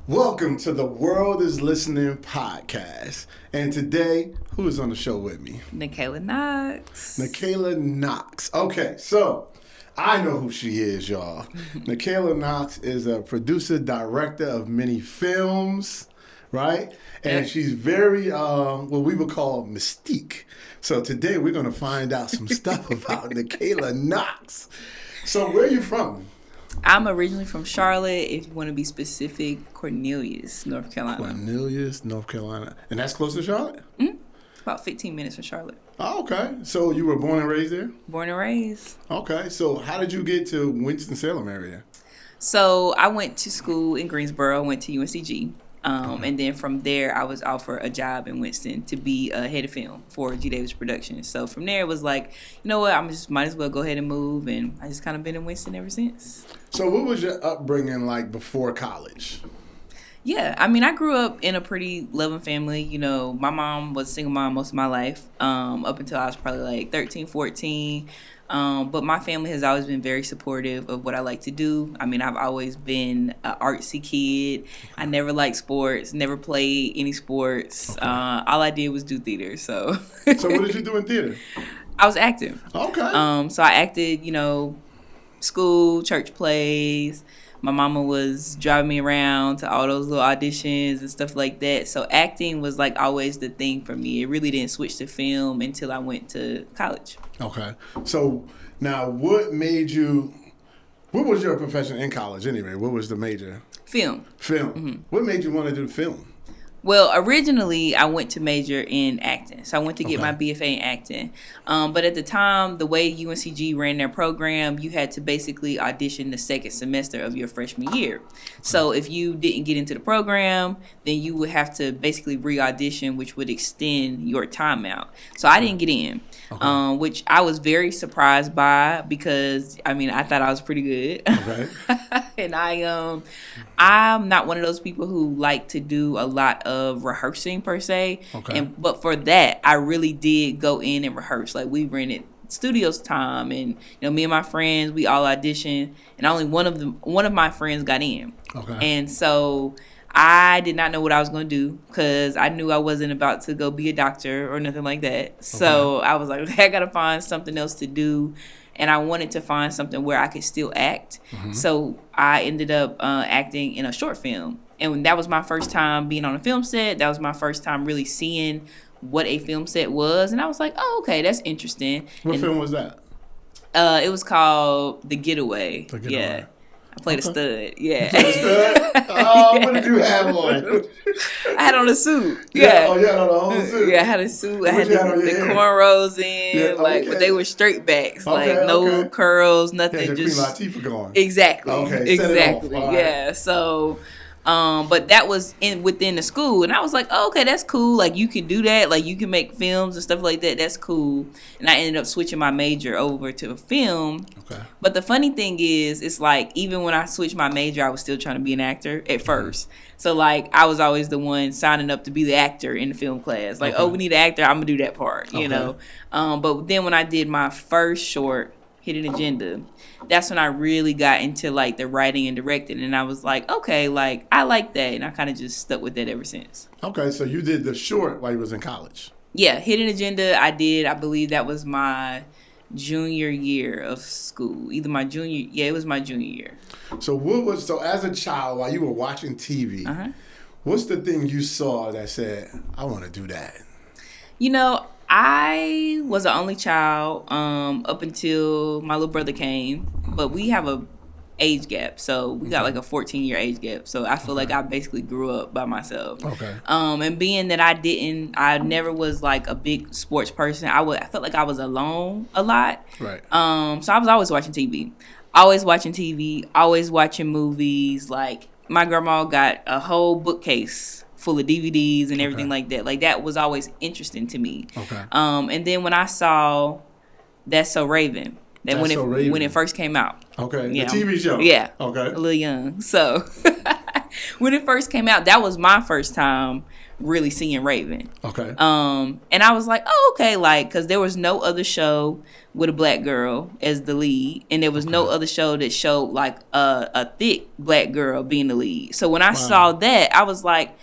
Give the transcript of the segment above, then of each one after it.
Welcome to the World is Listening podcast. And today, who is on the show with me? Nachela Knox. Nachela Knox. Okay, so I know who she is, y'all. Nachela Knox is a producer, director of many films, right? And she's very, what we would call mystique. So today we're going to find out some stuff about Nachela Knox. So where are you from? I'm originally from Charlotte. If you want to be specific, Cornelius, North Carolina. Cornelius, North Carolina. And that's close to Charlotte? Mm-hmm. About 15 minutes from Charlotte. Oh, okay. So you were born and raised there? Born and raised. Okay. So how did you get to Winston-Salem area? So I went to school in Greensboro, went to UNCG. And then from there, I was offered a job in Winston to be a head of film for G. Davis Productions. So from there, it was like, you know what, might as well go ahead and move. And I just kind of been in Winston ever since. So what was your upbringing like before college? Yeah, I mean, I grew up in a pretty loving family. You know, my mom was a single mom most of my life, up until I was probably like 13, 14. But my family has always been very supportive of what I like to do. I mean, I've always been an artsy kid. I never liked sports, never played any sports. Okay. All I did was do theater. So So what did you do in theater? I was acting. Okay. So I acted, school, church plays. My mama was driving me around to all those little auditions and stuff like that. So acting was like always the thing for me. It really didn't switch to film until I went to college. Okay. So now what was your profession in college anyway? What was the major? Film. Film. Mm-hmm. What made you want to do film? Well, originally, I went to major in acting. So I went to get my BFA in acting. But at the time, the way UNCG ran their program, you had to basically audition the second semester of your freshman year. So if you didn't get into the program, then you would have to basically re-audition, which would extend your time out. So I didn't get in, which I was very surprised by because, I thought I was pretty good. Okay. And I'm not one of those people who like to do a lot of rehearsing per se. Okay. But for that, I really did go in and rehearse. Like we rented studios time, and me and my friends, we all auditioned, and only one of my friends got in. Okay. And so I did not know what I was going to do because I knew I wasn't about to go be a doctor or nothing like that. Okay. So I was like, okay, I got to find something else to do. And I wanted to find something where I could still act. Mm-hmm. So I ended up acting in a short film. And that was my first time being on a film set. That was my first time really seeing what a film set was. And I was like, oh, okay, that's interesting. What film was that? It was called The Getaway. The Getaway. Yeah. I played a stud. Yeah. You played a stud? Oh, what did you have on? I had on a suit. Yeah. Oh, you had on a whole suit? Yeah, I had a suit. I had the cornrows in, but they were straight backs. No curls, nothing. Yeah, just Queen Latifah going. Exactly. Okay, exactly. Right. Yeah. So, but that was within the school, and I was like, oh, okay, that's cool. Like you can do that. Like you can make films and stuff like that. That's cool. And I ended up switching my major over to film. Okay. But the funny thing is, it's like even when I switched my major, I was still trying to be an actor at first. So like I was always the one signing up to be the actor in the film class. Like, oh, we need an actor. I'm gonna do that part. You know. But then when I did my first short, Hidden Agenda, that's when I really got into like the writing and directing, and I was like, okay, like I like that, and I kind of just stuck with that ever since. Okay, so you did the short while you was in college. Yeah, Hidden Agenda, I did. I believe that was my junior year of school. It was my junior year. So as a child, while you were watching TV, what's the thing you saw that said, I want to do that? I was the only child up until my little brother came, but we have a age gap, so we got like a 14-year age gap. So I feel like I basically grew up by myself. Okay. And being that I never was like a big sports person. I felt like I was alone a lot. Right. So I was always watching TV, always watching movies. Like my grandma got a whole bookcase full of DVDs and everything like that. Like that was always interesting to me. Okay. And then when I saw That's So Raven, when it first came out. Okay. The TV show. Yeah. Okay. A little young. So when it first came out, that was my first time really seeing Raven. Okay. And I was like, oh, okay, like, because there was no other show with a black girl as the lead, and there was no other show that showed like a thick black girl being the lead. So when I saw that, I was like,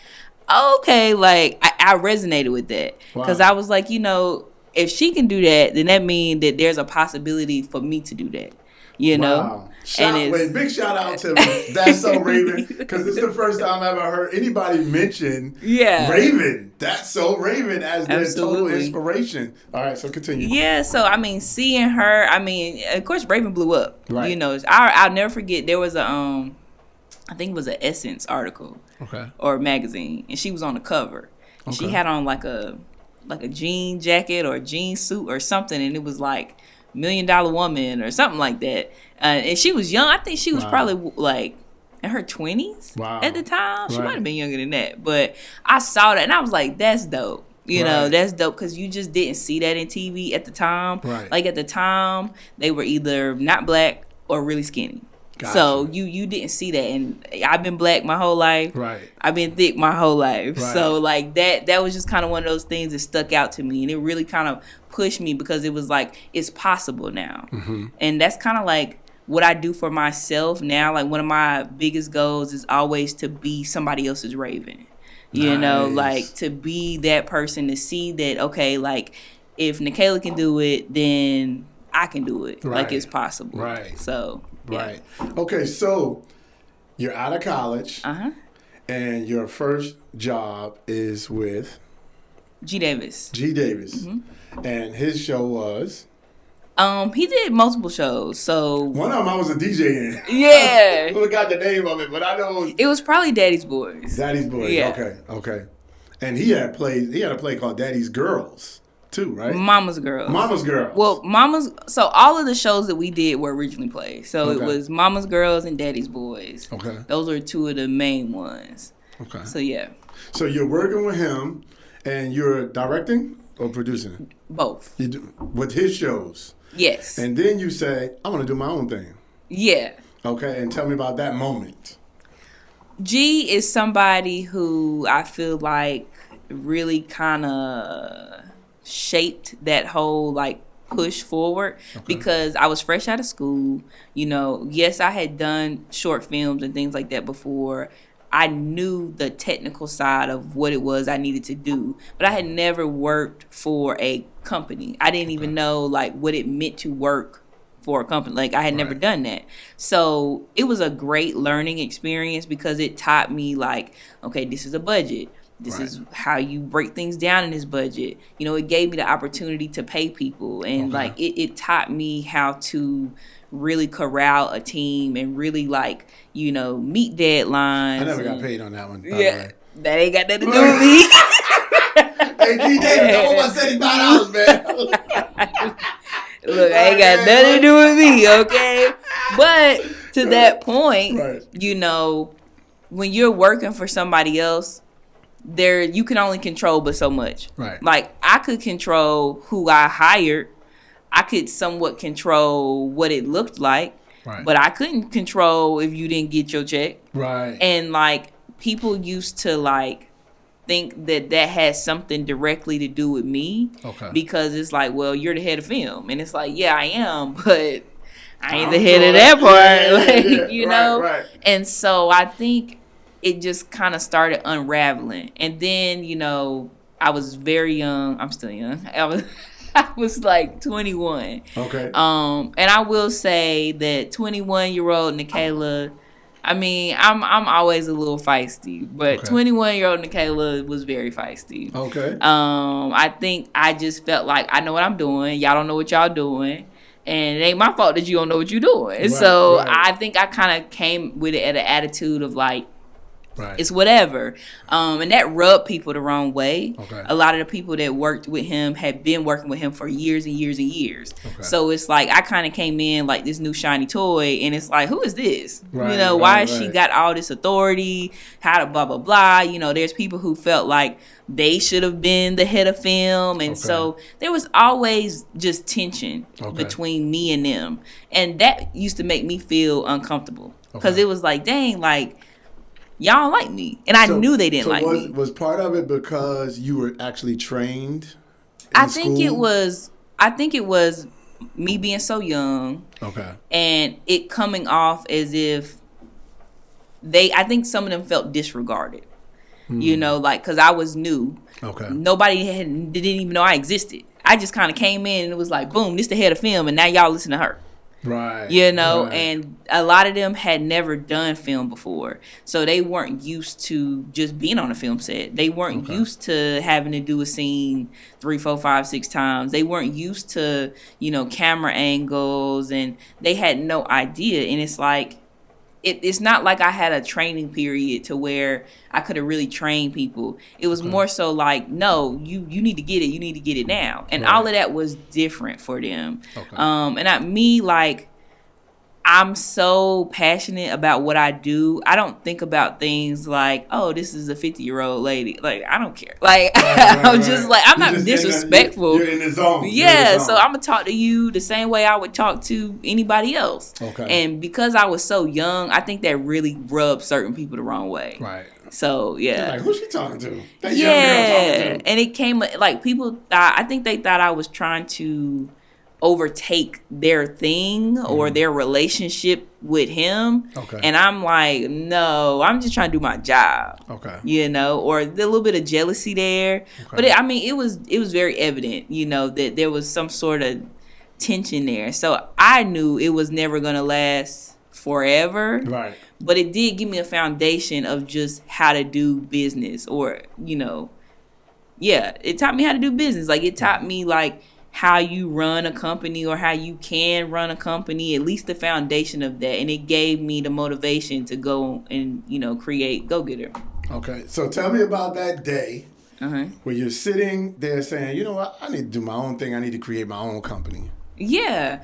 oh, okay, like I resonated with that because I was like, you know, if she can do that, then that means that there's a possibility for me to do that. You know, big shout out to That's So Raven, because this is the first time I've ever heard anybody mention Raven. That's So Raven as their total inspiration. All right, so continue. Yeah, so I mean, seeing her, I mean, of course, Raven blew up. Right. You know, I'll never forget. There was a I think it was an Essence article, or magazine, and she was on the cover. And she had on like a jean jacket or a jean suit or something, and it was like $1 Million Woman or something like that. And she was young. I think she was probably like in her 20s at the time. She might have been younger than that. But I saw that and I was like, that's dope. You know, that's dope because you just didn't see that in TV at the time. Right. Like at the time, they were either not black or really skinny. Gotcha. So you didn't see that, and I've been black my whole life. Right. I've been thick my whole life. Right. So like that was just kind of one of those things that stuck out to me, and it really kind of pushed me because it was like it's possible now, and that's kind of like what I do for myself now. Like one of my biggest goals is always to be somebody else's Raven. You know, like to be that person to see that okay, like if Nachela can do it, then I can do it. Right. Like it's possible. Right. So. Right. Okay, so you're out of college, and your first job is with G. Davis. And his show was? He did multiple shows. So one of them I was a DJ in. Yeah. I forgot the name of it, but I know it was probably Daddy's Boys. Daddy's Boys. Yeah. Okay. And he had a play called Daddy's Girls. Too, right? Mama's Girls. Well, so all of the shows that we did were originally plays. So it was Mama's Girls and Daddy's Boys. Okay. Those are two of the main ones. Okay. So yeah. So you're working with him and you're directing or producing? Both. You do, with his shows? Yes. And then you say, I want to do my own thing. Yeah. Okay, and tell me about that moment. G is somebody who I feel like really kind of shaped that whole like push forward because I was fresh out of school. You know, yes, I had done short films and things like that before. I knew the technical side of what it was I needed to do, but I had never worked for a company. I didn't even know like what it meant to work for a company. Like I had never done that. So it was a great learning experience because it taught me like, okay, this is a budget. This is how you break things down in this budget. You know, it gave me the opportunity to pay people. And, like, it taught me how to really corral a team and really, like, you know, meet deadlines. I never got paid on that one. Yeah. That ain't got nothing to do with me. Hey, G. Davis, I want my $75, man. Look, I ain't got nothing to do with me, okay? But to that point, you know, when you're working for somebody else, you can only control but so much. Right. Like I could control who I hired. I could somewhat control what it looked like. Right. But I couldn't control if you didn't get your check. Right. And like people used to like think that has something directly to do with me. Okay. Because it's like, well, you're the head of film. And it's like, yeah, I am, but I ain't the head of that part. Like, you know? Right. And so I think it just kind of started unraveling. And then, you know, I was very young. I'm still young. I was like 21. Okay. And I will say that 21-year-old Nachela, I mean, I'm always a little feisty, but 21-year-old Nachela was very feisty. Okay. I think I just felt like I know what I'm doing. Y'all don't know what y'all doing. And it ain't my fault that you don't know what you're doing. Right, so I think I kind of came with it at an attitude of like, it's whatever. And that rubbed people the wrong way. Okay. A lot of the people that worked with him had been working with him for years and years and years. Okay. So it's like I kind of came in like this new shiny toy, and it's like, who is this? Right, you know, why has she got all this authority? How to blah, blah, blah. You know, there's people who felt like they should have been the head of film. And so there was always just tension between me and them. And that used to make me feel uncomfortable. Because it was like, dang, like, y'all don't like me. And I knew they didn't like me. Was part of it because you were actually trained in I school? think it was me being so young. Okay. And it coming off as if I think some of them felt disregarded. You know, like, because I was new. Okay. Nobody didn't even know I existed. I just kind of came in and it was like, boom, this the head of film, and now y'all listen to her. Right. You know, and a lot of them had never done film before. So they weren't used to just being on a film set. They weren't used to having to do a scene 3, 4, 5, 6 times. They weren't used to, you know, camera angles, and they had no idea. And it's like, it's not like I had a training period to where I could have really trained people. It was more so like, no, you need to get it. You need to get it now. And all of that was different for them. Okay. Like, I'm so passionate about what I do. I don't think about things like, oh, this is a 50-year-old lady. Like, I don't care. Like, I'm just like, I'm not disrespectful. You're in the zone. Yeah, so I'm going to talk to you the same way I would talk to anybody else. Okay. And because I was so young, I think that really rubbed certain people the wrong way. Right. So, yeah. Like, who's she talking to? That young girl talking to. And it came, like, people thought, I think they thought I was trying to overtake their thing or their relationship with him. Okay. And I'm like, no, I'm just trying to do my job. Okay. You know, or a little bit of jealousy there. Okay. But it was very evident, you know, that there was some sort of tension there. So I knew it was never going to last forever. Right. But it did give me a foundation of just how to do business, or, you know, it taught me how to do business. Like, it taught me, like, how you run a company or how you can run a company, at least the foundation of that. And it gave me the motivation to go and, you know, create Go Getter. Okay. So tell me about that day where you're sitting there saying, you know what, I need to do my own thing. I need to create my own company. Yeah.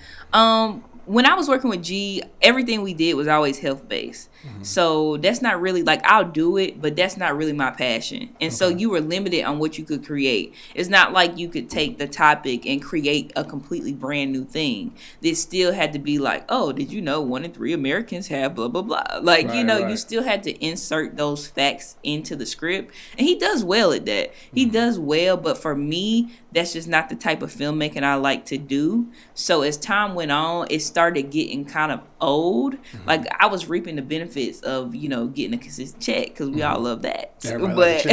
When I was working with G, everything we did was always health-based. So that's not really, like, I'll do it, but that's not really my passion. And so you were limited on what you could create. It's not like you could take the topic and create a completely brand new thing. This still had to be like, oh, did you know 1 in 3 Americans have blah, blah, blah. Like, you still had to insert those facts into the script. And he does well at that. He does well, but for me, that's just not the type of filmmaking I like to do. So as time went on, it started getting kind of old. Like, I was reaping the benefits of, you know, getting a consistent check, because we all love that. But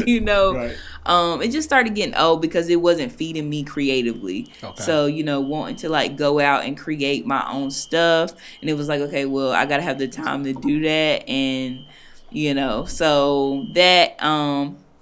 you know, it just started getting old because it wasn't feeding me creatively. So, you know, wanting to, like, go out and create my own stuff, and it was like, okay, well, I gotta have the time to do that. And, you know, so that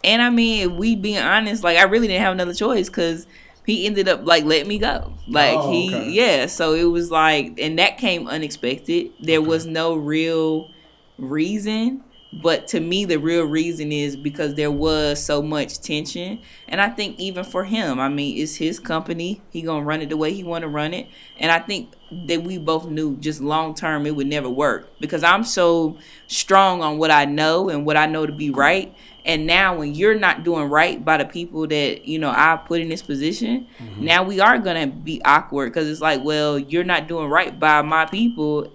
and I mean, if we being honest, like, I really didn't have another choice, because he ended up, like, letting me go. Like, so it was like, and that came unexpected. There was no real reason. But to me, the real reason is because there was so much tension. And I think even for him, I mean, it's his company. He gonna run it the way he want to run it. And I think that we both knew just long term it would never work, because I'm so strong on what I know and what I know to be right. And now when you're not doing right by the people that, you know, I put in this position, now we are going to be awkward, because it's like, well, you're not doing right by my people,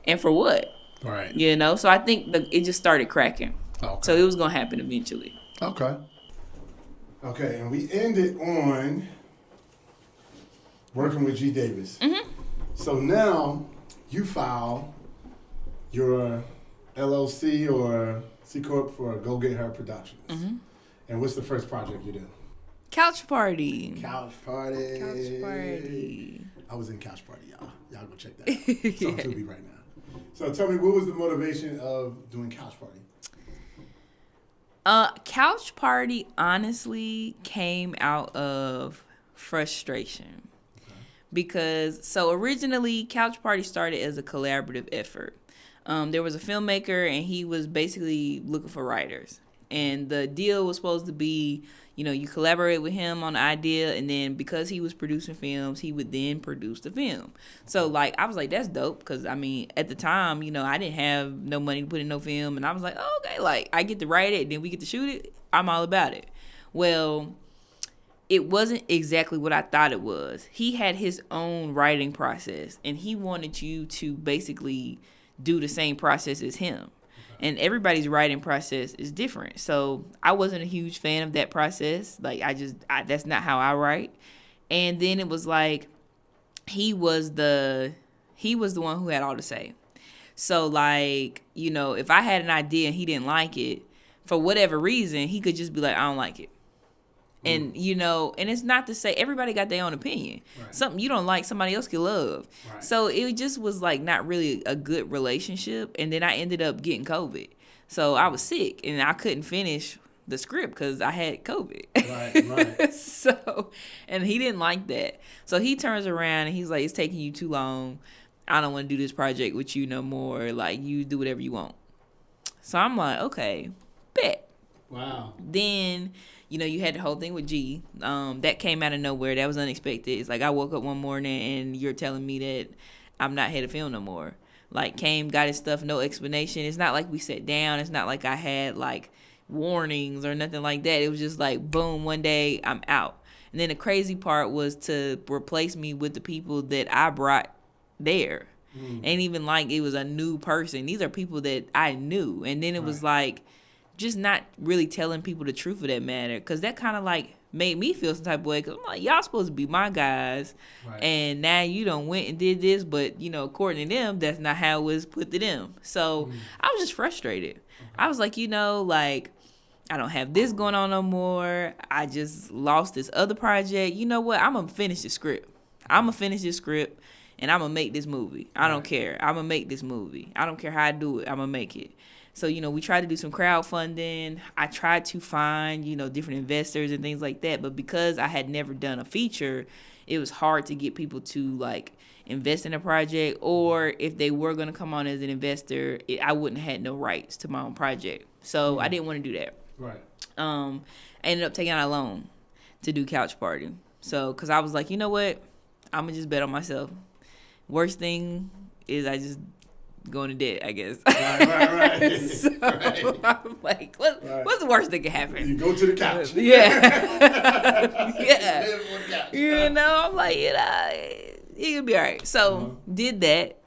and for what? Right. You know, so I think it just started cracking. Okay. So it was going to happen eventually. Okay. Okay, and we ended on working with G. Davis. So now you file your LLC or C Corp for Go Get Her Productions. And what's the first project you did? Couch Party. Couch Party. Couch Party. I was in Couch Party, y'all. Y'all go check that out. It's on Tubi right now. So tell me, what was the motivation of doing Couch Party? Couch Party honestly came out of frustration. Because, so originally, Couch Party started as a collaborative effort. There was a filmmaker, and he was basically looking for writers. And the deal was supposed to be, you know, you collaborate with him on the idea, and then because he was producing films, he would then produce the film. So, like, I was like, that's dope, because, I mean, at the time, you know, I didn't have no money to put in no film, and I was like, oh, okay, like, I get to write it, and then we get to shoot it. I'm all about it. Well, it wasn't exactly what I thought it was. He had his own writing process, and he wanted you to basically do the same process as him. And everybody's writing process is different. So I wasn't a huge fan of that process. Like, that's not how I write. And then it was like, he was the one who had all to say. So, like, you know, if I had an idea and he didn't like it, for whatever reason, he could just be like, I don't like it. And, you know, and it's not to say everybody got their own opinion. Right. Something you don't like, somebody else can love. Right. So it just was like not really a good relationship. And then I ended up getting COVID. So I was sick and I couldn't finish the script because I had COVID. Right. So, and he didn't like that. So he turns around and he's like, it's taking you too long. I don't want to do this project with you no more. Like, you do whatever you want. So I'm like, okay, bet. Wow. Then, you know, you had the whole thing with G. That came out of nowhere. That was unexpected. It's like I woke up one morning and you're telling me that I'm not here to film no more. Like, came, got his stuff, no explanation. It's not like we sat down. It's not like I had, like, warnings or nothing like that. It was just like, boom, one day I'm out. And then the crazy part was to replace me with the people that I brought there. Ain't even like it was a new person. These are people that I knew. And then it was like, just not really telling people the truth of that matter, because that kind of like made me feel some type of way, because I'm like, y'all supposed to be my guys, and now you done went and did this, but, you know, according to them, that's not how it was put to them. So I was just frustrated. I was like, you know, like, I don't have this going on no more. I just lost this other project. You know what? I'm going to finish the script. I'm going to finish this script, and I'm going to make this movie. I don't care. I'm going to make this movie. I don't care how I do it. I'm going to make it. So, you know, we tried to do some crowdfunding. I tried to find, you know, different investors and things like that. But because I had never done a feature, it was hard to get people to, like, invest in a project. Or if they were going to come on as an investor, I wouldn't have had no rights to my own project. So I didn't want to do that. Right. I ended up taking out a loan to do Couch Party. So, because I was like, you know what? I'm going to just bet on myself. Worst thing is I just going to debt, I guess. Right. So I'm like, what's the worst that can happen? You go to the couch. Yeah. Yeah. You know, I'm like, you know, it could be all right. So did that.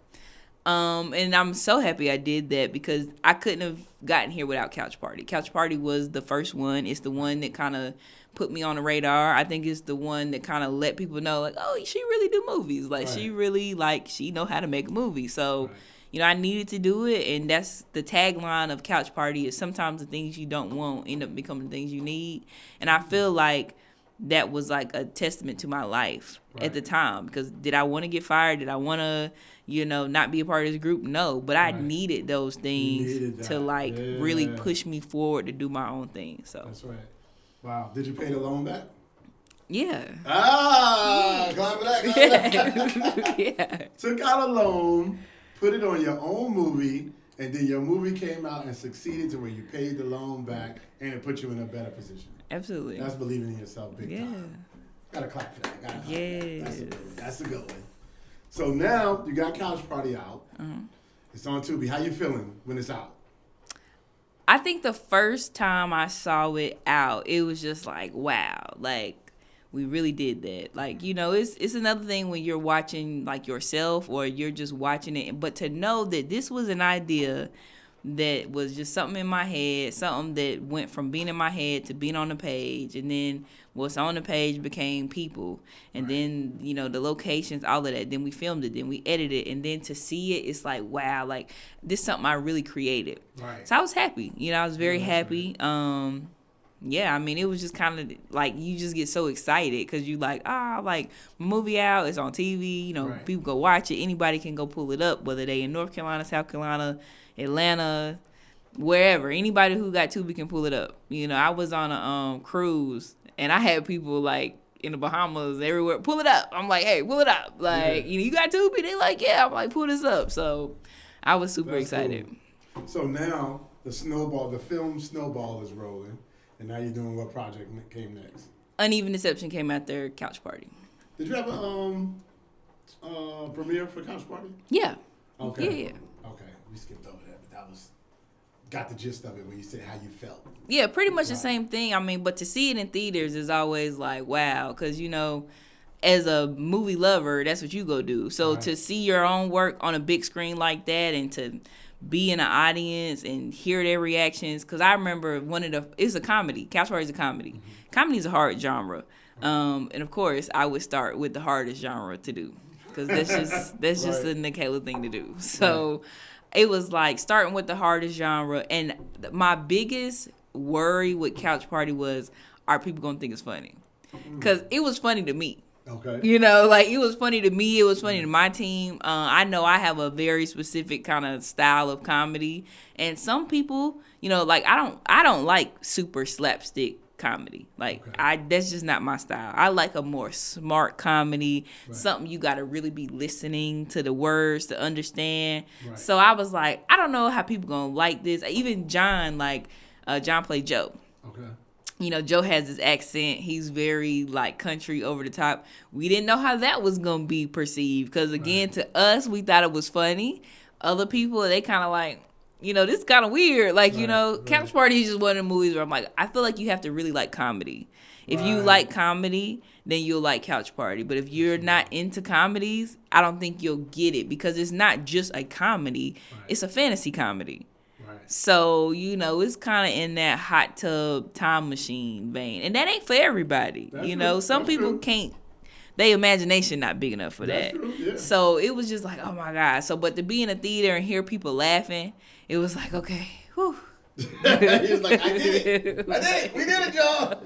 And I'm so happy I did that, because I couldn't have gotten here without Couch Party. Couch Party was the first one. It's the one that kind of put me on the radar. I think it's the one that kind of let people know, like, oh, she really do movies. Like, she really, like, she know how to make a movie. So, you know, I needed to do it, and that's the tagline of Couch Party, is sometimes the things you don't want end up becoming the things you need. And I feel like that was like a testament to my life at the time, because did I want to get fired? Did I want to, you know, not be a part of this group? No, but I needed those things to, like, really push me forward to do my own thing. So that's right. Wow. Did you pay the loan back? Yeah. Clap for that. Yeah. Took out a loan, put it on your own movie, and then your movie came out and succeeded to where you paid the loan back, and it put you in a better position. Absolutely. That's believing in yourself big time. Gotta clap for that. That's a good one. So now you got Couch Party out. It's on Tubi. How you feeling when it's out? I think the first time I saw it out, it was just like, wow, like, we really did that. Like, you know, it's another thing when you're watching, like, yourself, or you're just watching it. But to know that this was an idea that was just something in my head, something that went from being in my head to being on the page, and then what's on the page became people, and then, you know, the locations, all of that. Then we filmed it, then we edited it, and then to see it, it's like, wow, like, this is something I really created. So I was happy. You know, I was very happy. Yeah, I mean, it was just kind of like, you just get so excited because you like, like, movie out, it's on TV, you know, people go watch it. Anybody can go pull it up, whether they in North Carolina, South Carolina, Atlanta, wherever. Anybody who got Tubi can pull it up. You know, I was on a cruise, and I had people, like, in the Bahamas, everywhere, pull it up. I'm like, hey, pull it up. Like, you got Tubi? They like, yeah. I'm like, pull this up. So I was super excited. Cool. So now the film snowball is rolling. And now you're doing what project came next? Uneven Deception came after Couch Party. Did you have a premiere for Couch Party? Yeah. Okay. Yeah. Okay. We skipped over that, but that was got the gist of it when you said how you felt. Yeah, pretty much the same thing. I mean, but to see it in theaters is always like, wow, because, you know, as a movie lover, that's what you go do. So to see your own work on a big screen like that, and to be in the audience and hear their reactions. Because I remember it's a comedy. Couch Party is a comedy. Mm-hmm. Comedy is a hard genre. And of course, I would start with the hardest genre to do. Because that's just the Nachela thing to do. So it was like starting with the hardest genre. And my biggest worry with Couch Party was, are people going to think it's funny? Because it was funny to me. Okay. You know, like it was funny to me. It was funny to my team. I know I have a very specific kind of style of comedy, and some people, you know, like I don't like super slapstick comedy. Like that's just not my style. I like a more smart comedy, something you got to really be listening to the words to understand. Right. So I was like, I don't know how people gonna like this. Even John, John played Joe. Okay. You know, Joe has his accent. He's very, like, country over the top. We didn't know how that was going to be perceived. Because, again, to us, we thought it was funny. Other people, they kind of like, you know, this is kind of weird. Like, you know, Couch Party is just one of the movies where I'm like, I feel like you have to really like comedy. If you like comedy, then you'll like Couch Party. But if you're not into comedies, I don't think you'll get it. Because it's not just a comedy. It's a fantasy comedy. So, you know, it's kind of in that hot tub time machine vein. And that ain't for everybody. That's true. Some people can't, their imagination not big enough for that. True, yeah. So it was just like, oh my God. So, but to be in a theater and hear people laughing, it was like, okay, whew. He was like, I did it. We did it, y'all.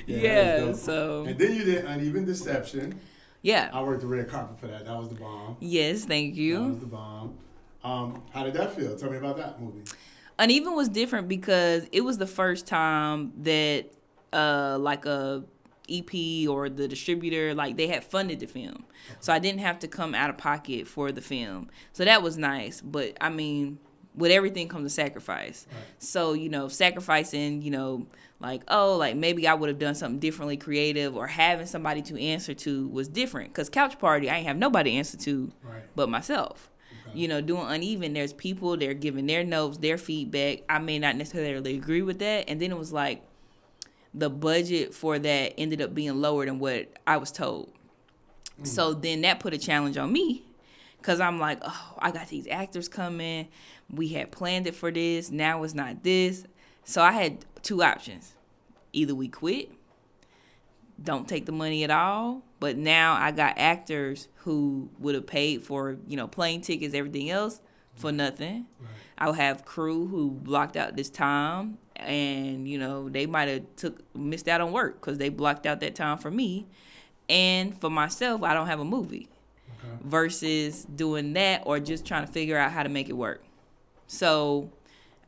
Yeah, so. And then you did Uneven Deception. Yeah. I worked the red carpet for that. That was the bomb. Yes, thank you. That was the bomb. How did that feel? Tell me about that movie. Uneven was different because it was the first time that like a EP or the distributor, like they had funded the film. Okay. So I didn't have to come out of pocket for the film. So that was nice. But I mean, with everything comes a sacrifice. Right. So, you know, sacrificing, you know, like, oh, like maybe I would have done something differently creative, or having somebody to answer to was different. Because Couch Party, I ain't have nobody to answer to but myself. You know, doing Uneven, there's people, they're giving their notes, their feedback. I may not necessarily agree with that. And then it was like the budget for that ended up being lower than what I was told. So then that put a challenge on me, because I'm like, oh, I got these actors coming. We had planned it for this. Now it's not this. So I had two options. Either we quit, don't take the money at all. But now I got actors who would have paid for, you know, plane tickets, everything else for nothing. Right. I'll have crew who blocked out this time, and, you know, they might have missed out on work because they blocked out that time for me. And for myself, I don't have a movie versus doing that or just trying to figure out how to make it work. So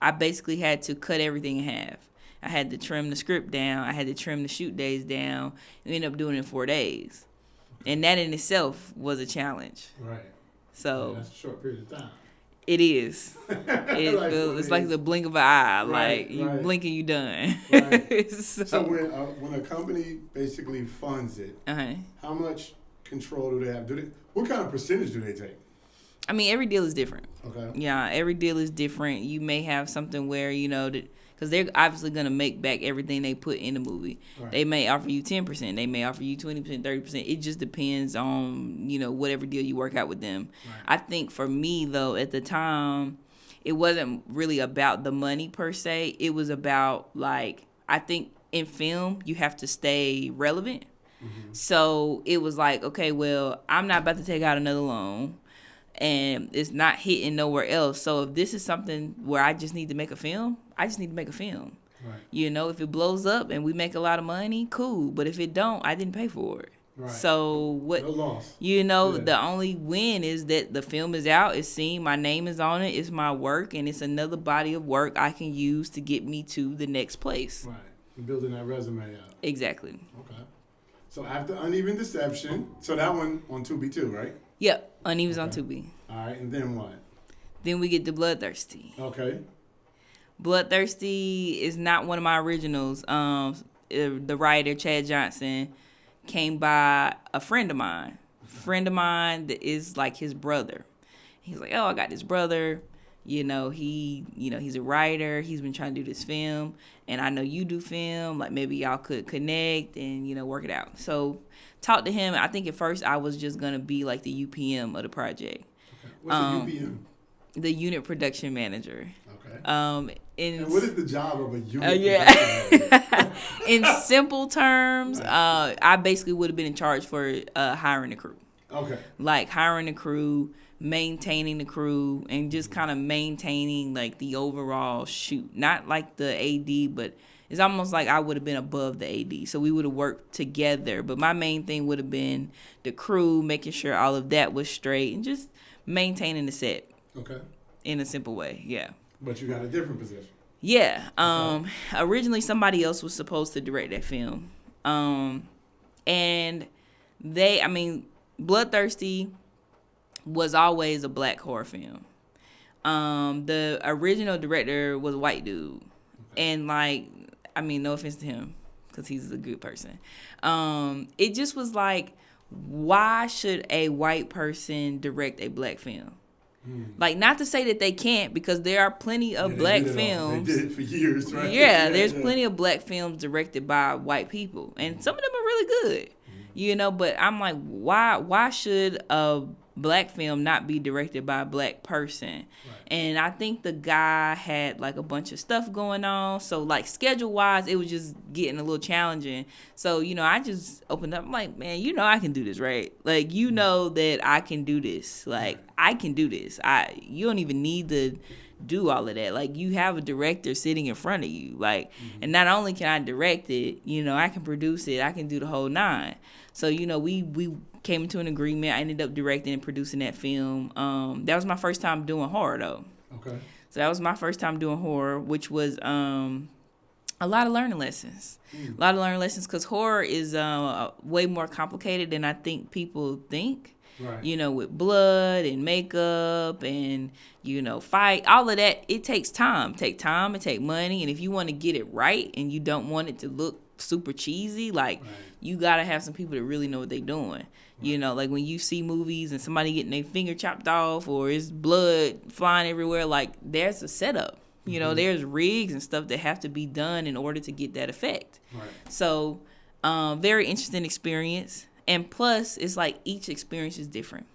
I basically had to cut everything in half. I had to trim the script down. I had to trim the shoot days down. We ended up doing it in 4 days. And that in itself was a challenge. Right. So that's a short period of time. It is. It's like the blink of an eye. Right, like you blink and you done. Right. So when a company basically funds it, how much control do they have? What kind of percentage do they take? I mean, every deal is different. Okay. Yeah, every deal is different. You may have something where, you know, because they're obviously going to make back everything they put in the movie. Right. They may offer you 10%. They may offer you 20%, 30%. It just depends on, you know, whatever deal you work out with them. Right. I think for me, though, at the time, it wasn't really about the money per se. It was about, like, I think in film, you have to stay relevant. Mm-hmm. So it was like, okay, well, I'm not about to take out another loan, and it's not hitting nowhere else. So if this is something where I just need to make a film, I just need to make a film. Right. You know, if it blows up and we make a lot of money, cool. But if it don't, I didn't pay for it. Right. So what? No loss. You know, the only win is that the film is out. It's seen. My name is on it. It's my work, and it's another body of work I can use to get me to the next place. Right. And building that resume out. Exactly. Okay. So after Uneven Deception, so that one on Tubi too, right? Yep. Uneven's on Tubi. All right, and then what? Then we get to Bloodthirsty. Okay. Bloodthirsty is not one of my originals. The writer, Chad Johnson, came by a friend of mine. That is like his brother. He's like, oh, I got this brother. He's a writer. He's been trying to do this film, and I know you do film. Like, maybe y'all could connect and, work it out. So talked to him. I think at first I was just going to be like the UPM of the project. Okay. What's the UPM? the unit production manager. Okay. And what is the job of a unit production manager? In simple terms, I basically would have been in charge for hiring the crew. Okay. Like hiring the crew, maintaining the crew, and just kind of maintaining like the overall shoot. Not like the AD, but it's almost like I would have been above the AD. So we would have worked together. But my main thing would have been the crew, making sure all of that was straight, and just maintaining the set. Okay. In a simple way, yeah. But you got a different position. Yeah. Originally somebody else was supposed to direct that film. And Bloodthirsty was always a black horror film. The original director was a white dude. Okay. And no offense to him, because he's a good person. It just was like, why should a white person direct a black film? Like, not to say that they can't, because there are plenty of black films. They did it for years, right? Yeah, there's plenty of black films directed by white people, and some of them are really good, you know. But I'm like, why should a black film not be directed by a black person? Right. And I think the guy had like a bunch of stuff going on, so like schedule wise, it was just getting a little challenging. So I just opened up. I'm like, man, I can do this, right? Like, that I can do this. Like, I can do this. You don't even need to do all of that. Like, you have a director sitting in front of you. Like, and not only can I direct it, I can produce it. I can do the whole nine. So we came into an agreement. I ended up directing and producing that film. That was my first time doing horror, though. Okay. So that was my first time doing horror, which was a lot of learning lessons. A lot of learning lessons, because horror is way more complicated than I think people think. Right. With blood and makeup and, fight, all of that, it takes time. It take money. And if you want to get it right and you don't want it to look super cheesy, like, right, you got to have some people that really know what they're doing. Right. Like when you see movies and somebody getting their finger chopped off or it's blood flying everywhere, like, there's a setup. There's rigs and stuff that have to be done in order to get that effect. Right. So, very interesting experience. And plus, it's like each experience is different.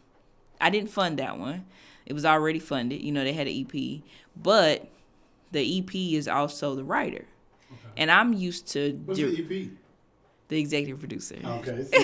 I didn't fund that one. It was already funded. They had an EP. But the EP is also the writer. Okay. And I'm used to... What's the EP? The executive producer. Okay. So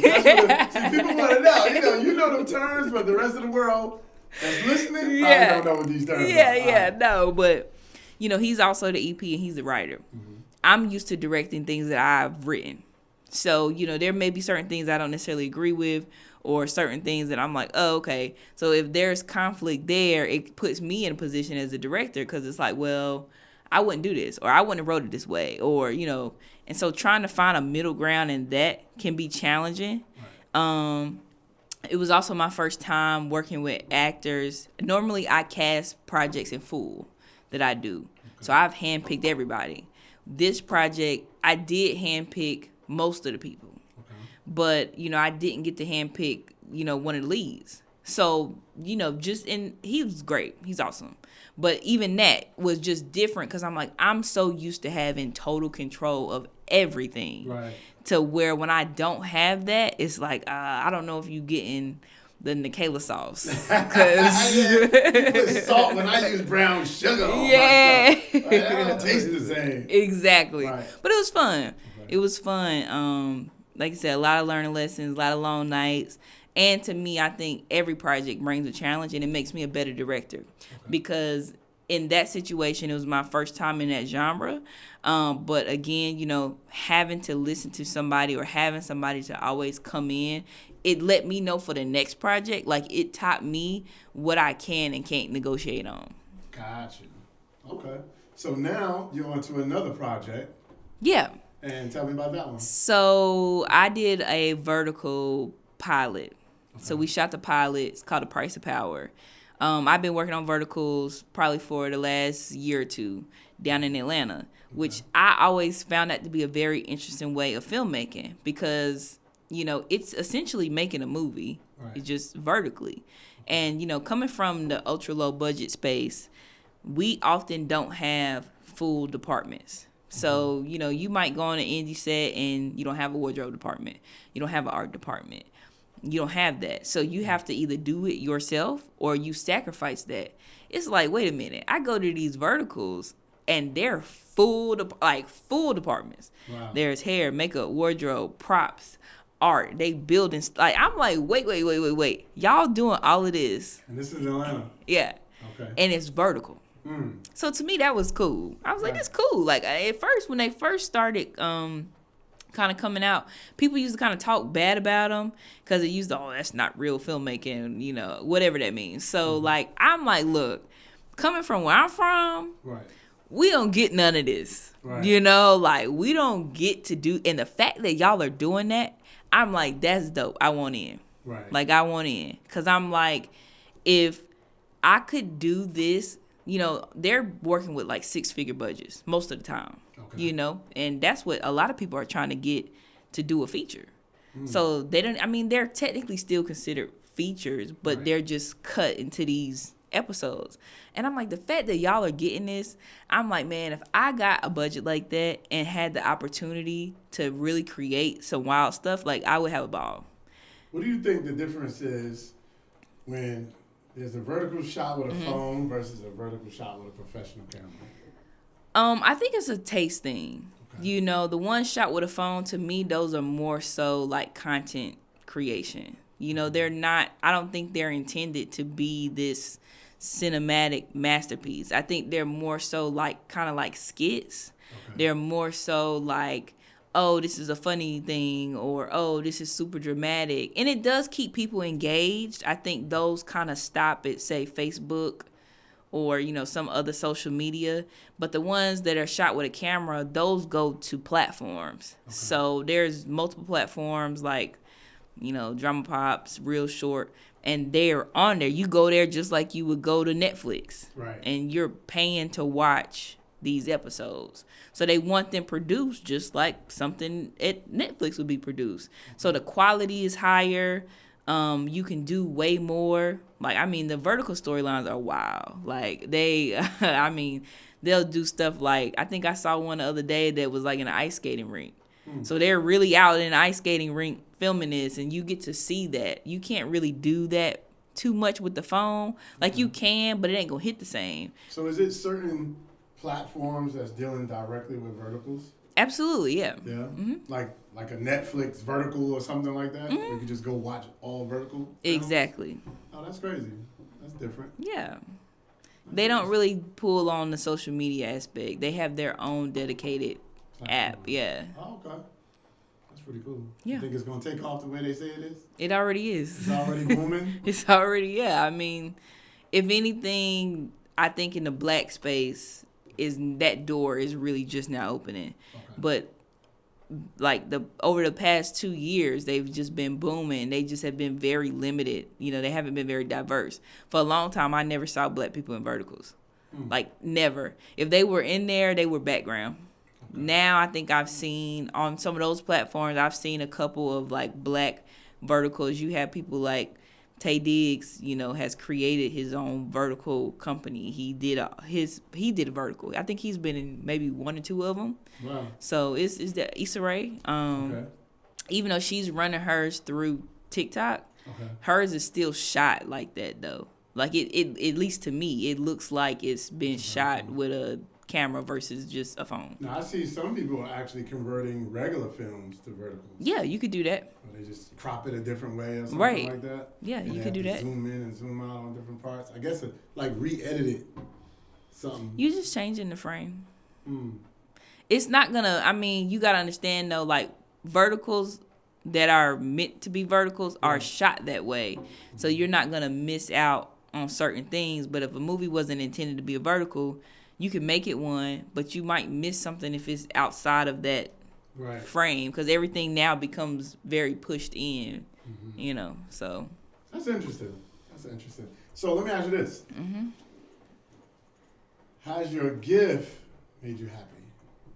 people want to know. You know them terms, but the rest of the world that's listening probably don't know what these terms are. Yeah, no. But, he's also the EP and he's the writer. Mm-hmm. I'm used to directing things that I've written. So, there may be certain things I don't necessarily agree with, or certain things that I'm like, oh, okay. So if there's conflict there, it puts me in a position as a director, because it's like, well, I wouldn't do this, or I wouldn't have wrote it this way, or, and so trying to find a middle ground in that can be challenging. Right. It was also my first time working with actors. Normally I cast projects in full that I do. Okay. So I've handpicked everybody. This project, I did handpick most of the people. Okay. But, I didn't get to handpick, one of the leads. So, he was great. He's awesome. But even that was just different, because I'm like, I'm so used to having total control of everything. Right. To where when I don't have that, it's like, I don't know if you getting the Nachela sauce. Cause you put salt when I use brown sugar on my stuff. Like, that don't taste the same. Exactly. Right. But it was fun. Okay. It was fun. Like I said, a lot of learning lessons, a lot of long nights. And to me, I think every project brings a challenge, and it makes me a better director. Okay. Because in that situation, it was my first time in that genre. But again, having to listen to somebody or having somebody to always come in, it let me know for the next project. Like, it taught me what I can and can't negotiate on. Gotcha. Okay. So now you're on to another project. Yeah. And tell me about that one. So I did a vertical pilot. Okay. So we shot the pilot. It's called The Price of Power. I've been working on verticals probably for the last year or two down in Atlanta, which I always found that to be a very interesting way of filmmaking, because, it's essentially making a movie. Right. It's just vertically. And, coming from the ultra low budget space, we often don't have full departments. So, you might go on an indie set and you don't have a wardrobe department. You don't have an art department. You don't have that. So you have to either do it yourself or you sacrifice that. It's like, wait a minute. I go to these verticals and they're full departments. Wow. There's hair, makeup, wardrobe, props, art. They building like I'm like, wait. Y'all doing all of this. And this is Atlanta. Yeah. Okay. And it's vertical. So to me that was cool. I was like, that's cool. Like at first when they first started kind of coming out, people used to kind of talk bad about them because it used to, that's not real filmmaking, you know, whatever that means. So like I'm like, look, coming from where I'm from, right, we don't get none of this. Right. You know, like we don't get to do, and the fact that y'all are doing that, I'm like, that's dope. I want in. Right. Like I want in. Cause I'm like, if I could do this, you know, they're working with like 6-figure budgets most of the time. Okay. You know, and that's what a lot of people are trying to get to do a feature. So they don't, I mean, they're technically still considered features, but right. They're just cut into these episodes. And I'm like, the fact that y'all are getting this, I'm like, man, if I got a budget like that and had the opportunity to really create some wild stuff, like I would have a ball. What do you think the difference is when there's a vertical shot with a phone versus a vertical shot with a professional camera? I think it's a taste thing. Okay. You know, the one shot with a phone, to me, those are more so like content creation. You know, they're not, I don't think they're intended to be this cinematic masterpiece. I think they're more so like kind of like skits. Okay. They're more so like, oh, this is a funny thing, or oh, this is super dramatic. And it does keep people engaged. I think those kind of stop at, say, Facebook or, you know, some other social media. But the ones that are shot with a camera, those go to platforms. Okay. So there's multiple platforms like, you know, Drama Pops, Real Short, and they're on there. You go there just like you would go to Netflix. Right. And you're paying to watch these episodes. So they want them produced just like something at Netflix would be produced. So the quality is higher. You can do way more. Like, I mean, the vertical storylines are wild. Like, they, I mean, they'll do stuff like, I think I saw one the other day that was like in an ice skating rink. So they're really out in an ice skating rink filming this, and you get to see that. You can't really do that too much with the phone. Like, you can, but it ain't gonna hit the same. So is it certain platforms that's dealing directly with verticals? Absolutely, yeah. Yeah? Mm-hmm. Like a Netflix vertical or something like that? Where you can just go watch all vertical films? Exactly. Oh, that's crazy. That's different. Yeah. They don't really pull on the social media aspect. They have their own dedicated app, yeah. Oh, okay. That's pretty cool. Yeah. You think it's going to take off the way they say it is? It already is. It's already booming? It's already, yeah. I mean, if anything, I think in the black space, that door is really just now opening. Okay. But like over the past 2 years, they've just been booming. They just have been very limited. You know, they haven't been very diverse. For a long time, I never saw black people in verticals. Like, never. If they were in there, they were background. Okay. Now, I think I've seen on some of those platforms, I've seen a couple of like black verticals. You have people like Tay Diggs, you know, has created his own vertical company. He did a vertical. I think he's been in maybe 1 or 2 of them. Wow. So it's that Issa Rae. Okay. Even though she's running hers through TikTok, hers is still shot like that though. Like it at least to me, it looks like it's been shot with a camera versus just a phone. Now I see some people are actually converting regular films to verticals. Yeah, you could do that. Or they just crop it a different way or something like that. Yeah, you could do that. Zoom in and zoom out on different parts. I guess it like re-edited something. You just changing the frame. It's not gonna. I mean, you gotta understand though. Like verticals that are meant to be verticals are shot that way, so you're not gonna miss out on certain things. But if a movie wasn't intended to be a vertical, you can make it one, but you might miss something if it's outside of that frame, because everything now becomes very pushed in, you know, so. That's interesting. So let me ask you this. Has your gift made you happy?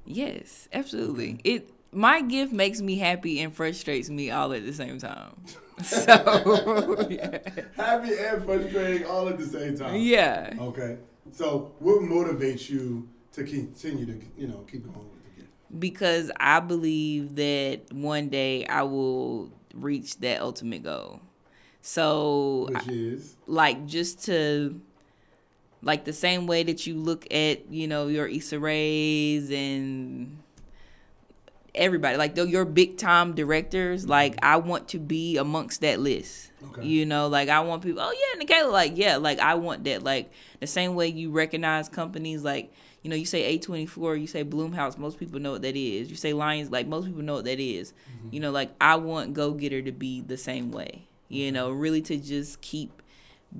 Yes, absolutely. My gift makes me happy and frustrates me all at the same time. So, yeah. Happy and frustrating all at the same time? Yeah. Okay. So what motivates you to continue to, keep going with the gift? Because I believe that one day I will reach that ultimate goal. So, which is like, just to, like, the same way that you look at, you know, your Issa Raes and everybody, like your big time directors, like I want to be amongst that list. Okay. You know, like I want people, oh yeah, Nachela, like yeah, like I want that. Like the same way you recognize companies, like, you know, you say A24, you say Blumhouse, most people know what that is. You say Lions, like most people know what that is. You know, like I want Go Getter to be the same way. You know, really to just keep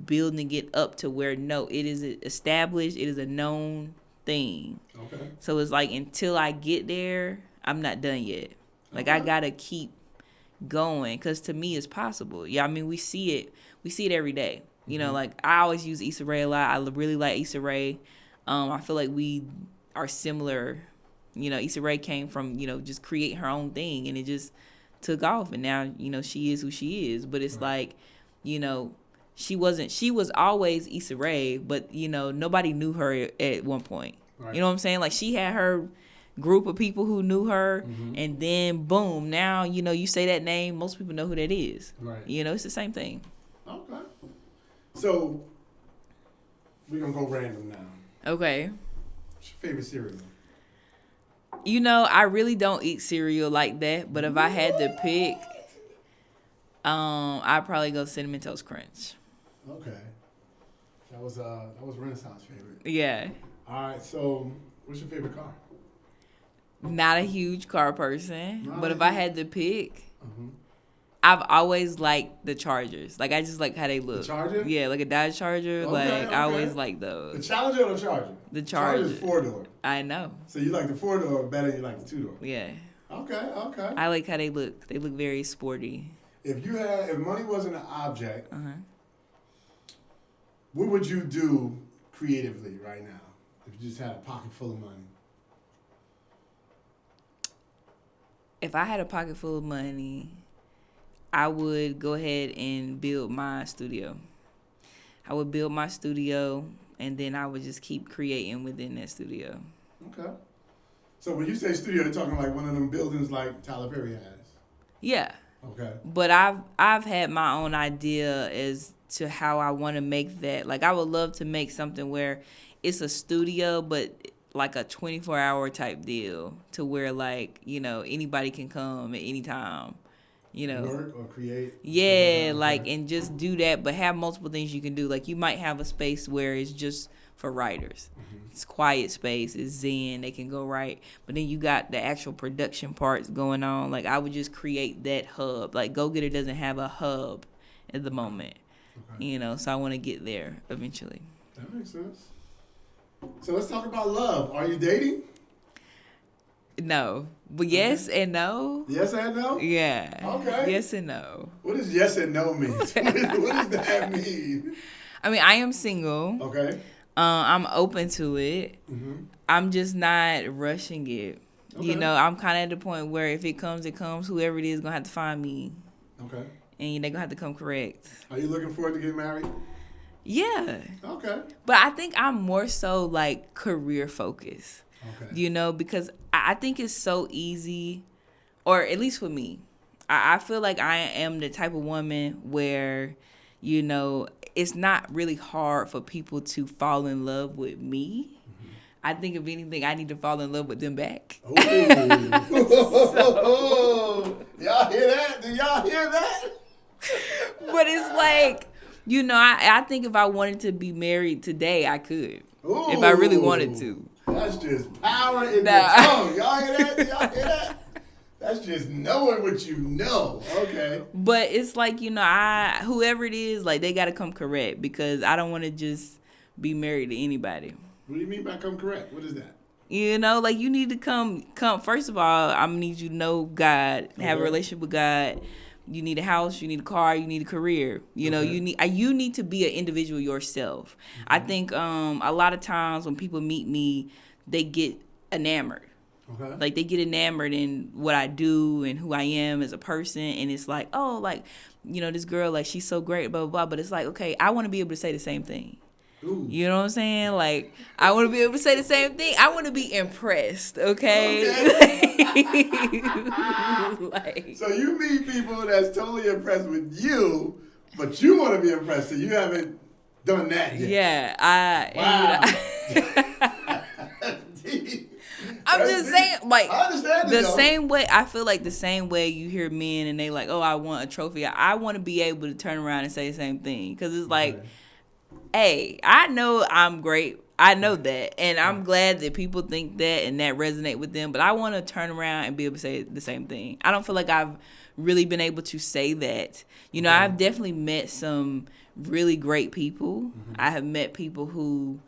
building it up to where no, it is established, it is a known thing. Okay. So it's like until I get there, I'm not done yet. Like I gotta keep going, because to me it's possible. Yeah, I mean we see it every day. You know, like I always use Issa Rae a lot. I really like Issa Rae. I feel like we are similar. You know, Issa Rae came from, you know, just create her own thing, and it just took off, and now, you know, she is who she is. But it's like, you know, she was always Issa Rae, but you know, nobody knew her at one point. You know what I'm saying? Like she had her group of people who knew her, and then boom, now, you know, you say that name, most people know who that is. Right. You know, it's the same thing. Okay. So we're gonna go random now. Okay. What's your favorite cereal? You know, I really don't eat cereal like that, but if I had to pick, I'd probably go Cinnamon Toast Crunch. Okay. That was Renaissance favorite. Yeah. All right, so what's your favorite car? Not a huge car person, but if I had to pick, I've always liked the Chargers. Like I just like how they look. The Charger? Yeah, like a Dodge Charger. Okay. I always like those. The Challenger or the Charger? The Charger. Charger's 4-door. I know. So you like the 4-door better than you like the 2-door? Yeah. Okay. I like how they look. They look very sporty. If money wasn't an object, what would you do creatively right now if you just had a pocket full of money? If I had a pocket full of money, I would go ahead and build my studio. I would build my studio, and then I would just keep creating within that studio. Okay. So when you say studio, you're talking like one of them buildings like Tyler Perry has? Yeah. Okay. But I've had my own idea as to how I want to make that. Like I would love to make something where it's a studio, but like a 24-hour type deal, to where, like, you know, anybody can come at any time, you know. Work or create. Yeah, like, and just do that, but have multiple things you can do. Like you might have a space where it's just for writers. It's quiet space, it's zen, they can go write. But then you got the actual production parts going on. Like I would just create that hub. Like Go Getter doesn't have a hub at the moment. Okay. You know, so I want to get there eventually. That makes sense. So let's talk about love. Are you dating? No. But yes and no. Yes and no? Yeah. Okay. Yes and no. What does yes and no mean? What does that mean? I mean, I am single. Okay. I'm open to it. I'm just not rushing it. Okay. You know, I'm kind of at the point where if it comes, it comes. Whoever it is going to have to find me. Okay. And they're going to have to come correct. Are you looking forward to getting married? Yeah. Okay. But I think I'm more so like career focused. Okay. You know, because I think it's so easy, or at least for me, I feel like I am the type of woman where, you know, it's not really hard for people to fall in love with me. I think if anything, I need to fall in love with them back. So, y'all hear that? Do y'all hear that? But it's like, you know, I think if I wanted to be married today, I could. Ooh, if I really wanted to. That's just power in the tongue. Y'all hear that? Y'all hear that? That's just knowing what you know. Okay. But it's like, you know, whoever it is, like, they got to come correct, because I don't want to just be married to anybody. What do you mean by come correct? What is that? You know, like, you need to come. First of all, I'm going to need you to know God, have a relationship with God. You need a house, you need a car, you need a career. You know, you need to be an individual yourself. I think a lot of times when people meet me, they get enamored. Okay. Like they get enamored in what I do and who I am as a person, and it's like, oh, like, you know, this girl, like, she's so great, blah blah blah. But it's like, okay, I want to be able to say the same thing. Ooh. You know what I'm saying? Like, I want to be able to say the same thing. I want to be impressed, okay? Like, so you meet people that's totally impressed with you, but you want to be impressed, so you haven't done that yet. Yeah, I'm just saying, like, same way, I feel like the same way you hear men and they like, oh, I want a trophy. I want to be able to turn around and say the same thing. Because it's like, hey, I know I'm great. I know that. And I'm glad that people think that and that resonate with them. But I want to turn around and be able to say the same thing. I don't feel like I've really been able to say that. You know, I've definitely met some really great people. Mm-hmm. I have met people who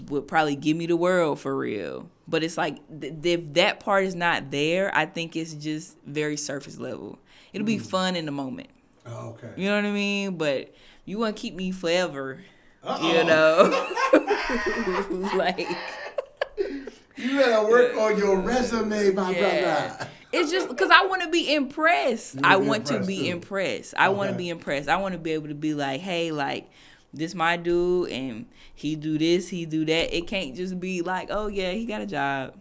would probably give me the world for real. But it's like, if that part is not there, I think it's just very surface level. It'll be fun in the moment. Oh, okay. You know what I mean? But you want to keep me forever. You know, like, you gotta work on your resume, my brother. It's just because I want to be impressed. I want to be impressed. I want to be impressed. I want to be able to be like, hey, like, this my dude, and he do this, he do that. It can't just be like, oh yeah, he got a job,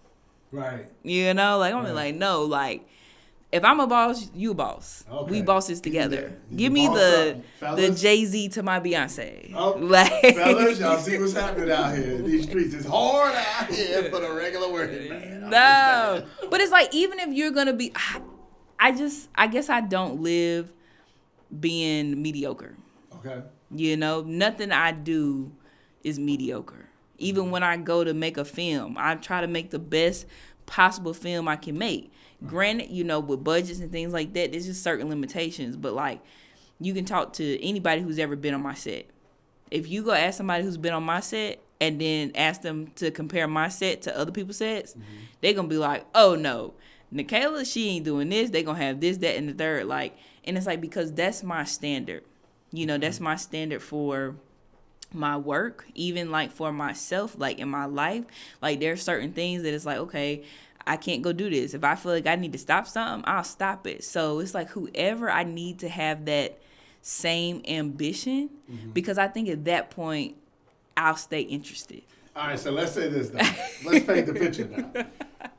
right? You know, like I'm like, no, like. If I'm a boss, you a boss. Okay. We bosses together. Give me the Jay-Z to my Beyonce. Oh, like, fellas, y'all see what's happening out here in these streets. It's hard out here for the regular working man. No. But it's like, even if you're going to be... I guess I don't live being mediocre. Okay. You know, nothing I do is mediocre. Even when I go to make a film, I try to make the best possible film I can make. Granted, you know, with budgets and things like that, there's just certain limitations. But, like, you can talk to anybody who's ever been on my set. If you go ask somebody who's been on my set and then ask them to compare my set to other people's sets, they're going to be like, oh, no, Nachela, she ain't doing this. They're going to have this, that, and the third. Like, and it's like, because that's my standard. You know, that's my standard for my work, even, like, for myself, like, in my life. Like, there are certain things that it's like, okay, I can't go do this. If I feel like I need to stop something, I'll stop it. So it's like whoever I need to have that same ambition, because I think at that point, I'll stay interested. All right, so let's say this now. Let's paint the picture now.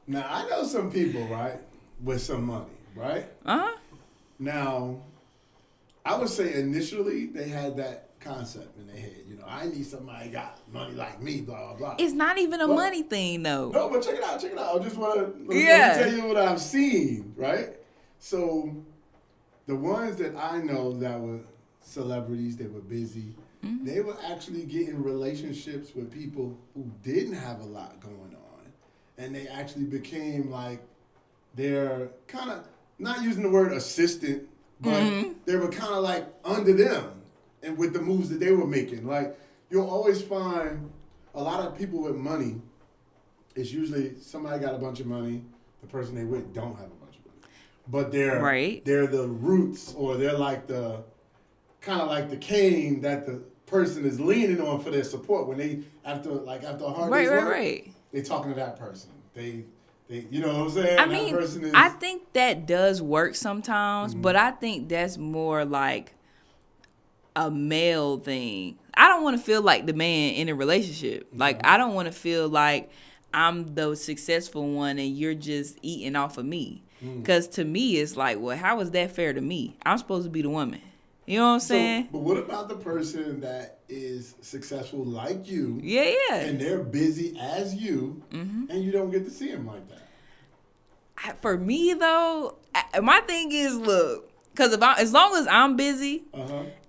Now, I know some people, right, with some money, right? Uh-huh. Now, I would say initially they had that concept in their head. You know, I need somebody got money like me, blah, blah, blah. It's not even a money thing, though. No, but check it out. I just want to tell you what I've seen, right? So, the ones that I know that were celebrities, they were busy, they were actually getting relationships with people who didn't have a lot going on. And they actually became like, they're kind of, not using the word assistant, but they were kind of like under them. And with the moves that they were making, like, you'll always find a lot of people with money. It's usually somebody got a bunch of money. The person they with don't have a bunch of money, but they're the roots, or they're like the kind of like the cane that the person is leaning on for their support when they after a hard day's work. They talking to that person. They you know what I'm saying? I mean, I think that does work sometimes, but I think that's more like a male thing. I don't want to feel like the man in a relationship. Like, I don't want to feel like I'm the successful one and you're just eating off of me. Because to me, it's like, well, how is that fair to me? I'm supposed to be the woman. You know what I'm saying? But what about the person that is successful like you? Yeah. And they're busy as you, and you don't get to see them like that? For me, though, my thing is, look, because as long as I'm busy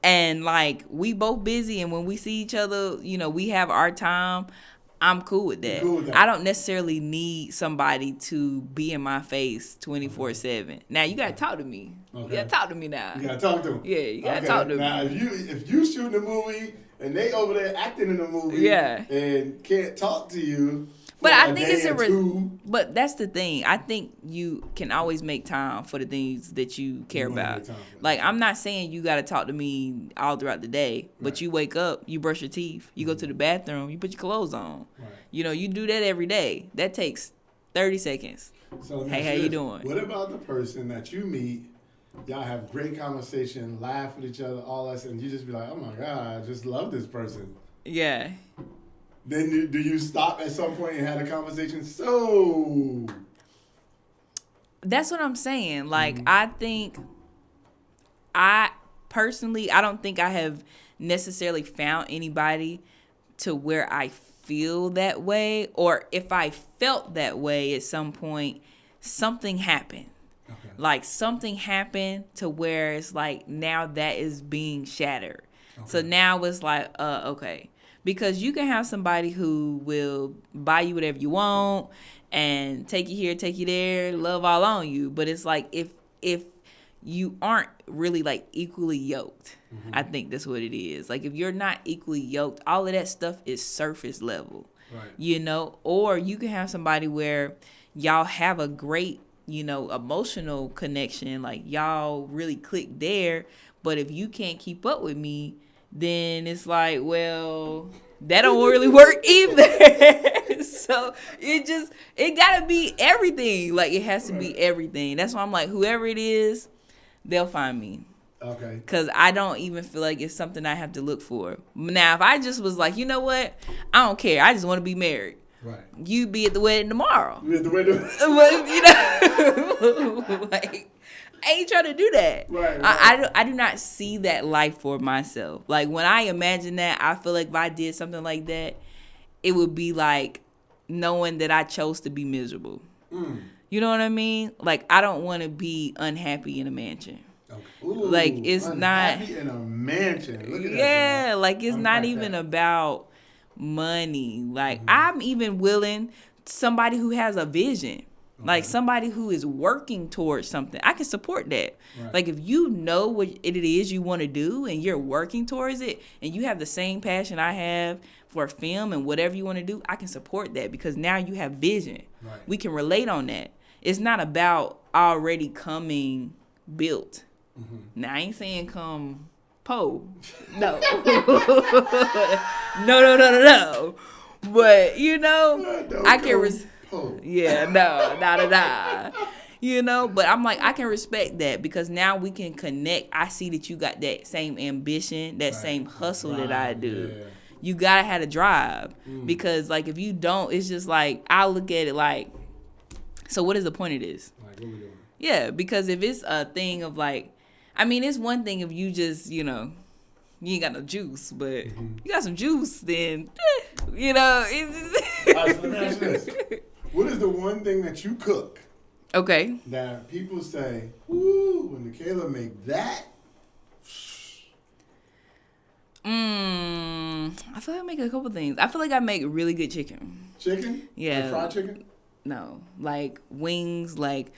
and, like, we both busy, and when we see each other, you know, we have our time, I'm cool with that. I don't necessarily need somebody to be in my face 24/7. Now, you got to talk to me. Okay. You got to talk to me now. You got to talk to them. Yeah, you got to talk to me. Now, if you shooting a movie and they over there acting in a movie and can't talk to you, but I think it's but that's the thing. I think you can always make time for the things that you care about. Like, I'm not saying you got to talk to me all throughout the day, but you wake up, you brush your teeth, you go to the bathroom, you put your clothes on. Right. You know, you do that every day. That takes 30 seconds. So hey, how you doing? What about the person that you meet, y'all have great conversation, laugh with each other, all that, and you just be like, oh my God, I just love this person. Yeah. Then do you stop at some point and have a conversation? So that's what I'm saying. Like, I think I don't think I have necessarily found anybody to where I feel that way, or if I felt that way at some point, something happened. Okay. Like something happened to where it's like now that is being shattered. Okay. So now it's like, okay. Because you can have somebody who will buy you whatever you want and take you here, take you there, love all on you. But it's like if you aren't really like equally yoked, I think that's what it is. Like if you're not equally yoked, all of that stuff is surface level. Right. You know, or you can have somebody where y'all have a great, you know, emotional connection, like y'all really click there, but if you can't keep up with me, then it's like, well, that don't really work either. So it gotta be everything. Like it has to be everything. That's why I'm like, whoever it is, they'll find me. Okay. Because I don't even feel like it's something I have to look for. Now, if I just was like, you know what? I don't care. I just want to be married. Right. You be at the wedding tomorrow. You at the wedding. You know, like, I ain't trying to do that. Right. I do not see that life for myself. Like, when I imagine that, I feel like if I did something like that, it would be like knowing that I chose to be miserable. You know what I mean? Like, I don't want to be unhappy in a mansion. Okay. Ooh, like it's not in a mansion. Look at that. Yeah, like it's not even about money. Like I'm even willing somebody who has a vision. Okay. Like somebody who is working towards something. I can support that. Right. Like if you know what it is you want to do and you're working towards it and you have the same passion I have for film and whatever you want to do, I can support that because now you have vision. Right. We can relate on that. It's not about already coming built. Now, I ain't saying come po. No. No. But, you know, I can... Yeah, no. You know, but I'm like, I can respect that because now we can connect. I see that you got that same ambition, that same hustle that I do. Yeah. You got to have a drive because, like, if you don't, it's just like, I look at it like, so what is the point of this? Like, what we doing? Yeah, because if it's a thing of like, I mean, it's one thing if you just, you know, you ain't got no juice, but you got some juice, then, you know. It's all right, so let me ask you this. What is the one thing that you cook? Okay. That people say, ooh, when Nachela make that. I feel like I make a couple things. I feel like I make really good chicken. Chicken? Yeah. Like fried chicken? No. Like wings, like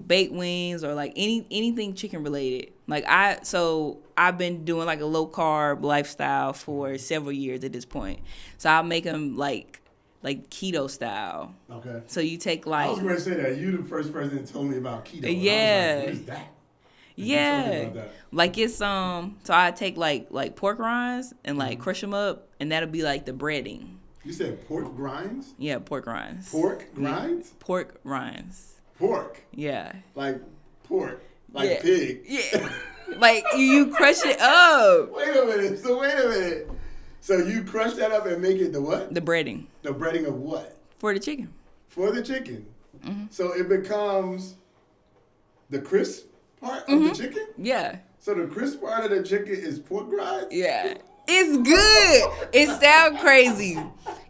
baked wings or like anything chicken related. Like I've been doing like a low carb lifestyle for several years at this point. So I'll make them like keto style. Okay. So you take like, I was going to say that you the first person that told me about keto. Yeah. I was like, what is that? Yeah. Like it's so I take like pork rinds and like crush them up and that'll be like the breading. You said pork grinds? Yeah, pork rinds. Pork grinds? Yeah. Pork rinds. Pork? Yeah. Like pork. Like pig. Yeah. Like you crush it up. Wait a minute. So you crush that up and make it the what? The breading. The breading of what? For the chicken. For the chicken. Mm-hmm. So it becomes the crisp part of the chicken? Yeah. So the crisp part of the chicken is pork grinds? Yeah. It's good. It sounds crazy.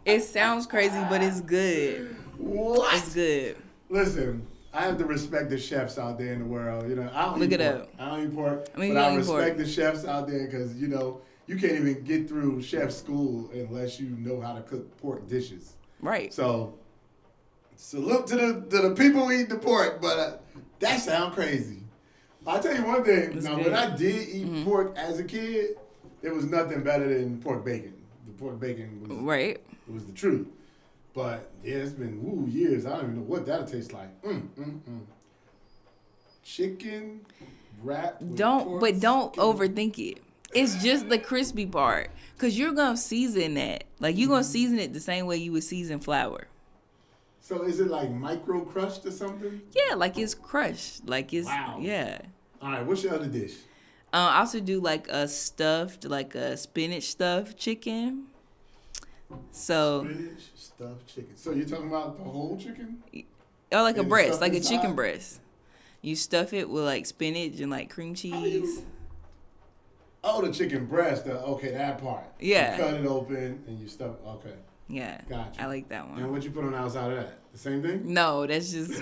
It sounds crazy, but it's good. What? It's good. Listen, I have to respect the chefs out there in the world. You know, I don't eat pork. I don't eat pork, but I respect the chefs out there because, you know, you can't even get through chef school unless you know how to cook pork dishes. Right. So, salute to the people who eat the pork, but that sounds crazy. I'll tell you one thing. It's now, good. When I did eat pork as a kid, there was nothing better than pork bacon. The pork bacon was the truth. But yeah, it's been years. I don't even know what that'll taste like. Chicken wrapped with don't overthink it. It's just the crispy part. Because you're going to season that. Like, you're going to season it the same way you would season flour. So is it like micro crushed or something? Yeah, like it's crushed. Like it's, yeah. All right, what's your other dish? I also do like a stuffed, like a spinach stuffed chicken. So spinach stuffed chicken. So you're talking about the whole chicken? or like a And breast, stuff like a inside? chicken breast. You stuff it with like spinach and like cream cheese. Oh, the chicken breast. Okay, that part. Yeah. You cut it open and you stuff. Okay, Yeah. gotcha. I like that one. And what you put on the outside of that? The same thing? No, that's just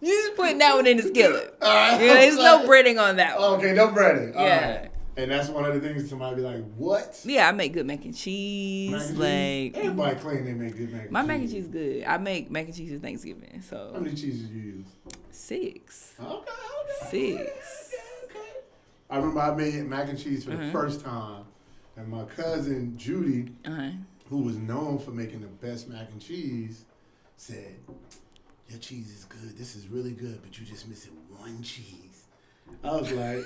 you just putting that one in the skillet. Alright, Yeah, there's no breading on that one. Okay, no breading. All Yeah. right. And that's one of the things somebody be like, what? Yeah, I make good mac and cheese. Mac and cheese? Like Everybody claim they make good mac and cheese. my mac and cheese is good. I make mac and cheese for Thanksgiving. How So many cheeses you use? 6. Okay. 6. Okay. I remember I made mac and cheese for the first time, and my cousin Judy, who was known for making the best mac and cheese, said, "Your cheese is good. This is really good, but you just missing one cheese." I was like,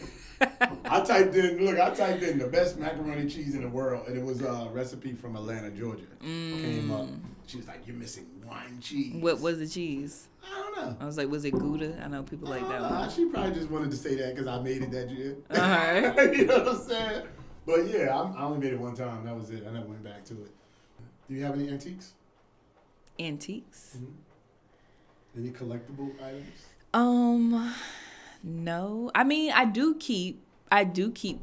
I typed in the best macaroni cheese in the world, and it was a recipe from Atlanta, Georgia. Came up. She was like, "You're missing one cheese." What was the cheese? I don't know. I was like, was it Gouda? I know people like that one. She probably just wanted to say that because I made it that year. Alright. You know what I'm saying? But yeah, I only made it one time. That was it. I never went back to it. Do you have any antiques? Antiques? Any collectible items? No. I mean, I do keep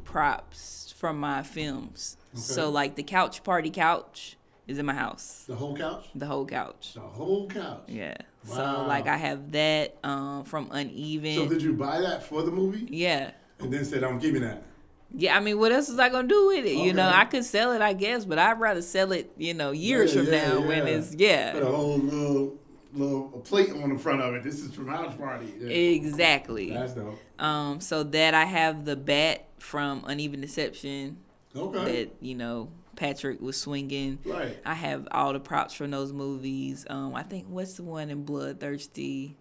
props from my films. Okay. So like the party couch is in my house. The whole couch? The whole couch. The whole couch? Yeah. Wow. So like I have that from Uneven. So did you buy that for the movie? Yeah. And then said, "I'm keeping that." Yeah, I mean, what else was I gonna do with it? Okay. You know, I could sell it, I guess, but I'd rather sell it, years from now when it's Put a whole little plate on the front of it. This is from house party. Yeah. Exactly. That's dope. So that I have the bat from Uneven Deception. Okay. That Patrick was swinging. Right. I have all the props from those movies. I think what's the one in Bloodthirsty?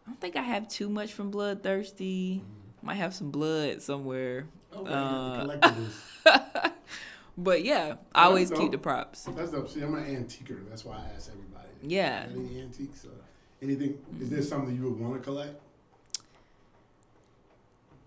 I don't think I have too much from Bloodthirsty. Might have some blood somewhere. Okay. The collectibles. But yeah, I always keep the props. That's dope. See, I'm an antiquer. That's why I ask everybody. Yeah. Any antiques? Anything? Is there something you would want to collect?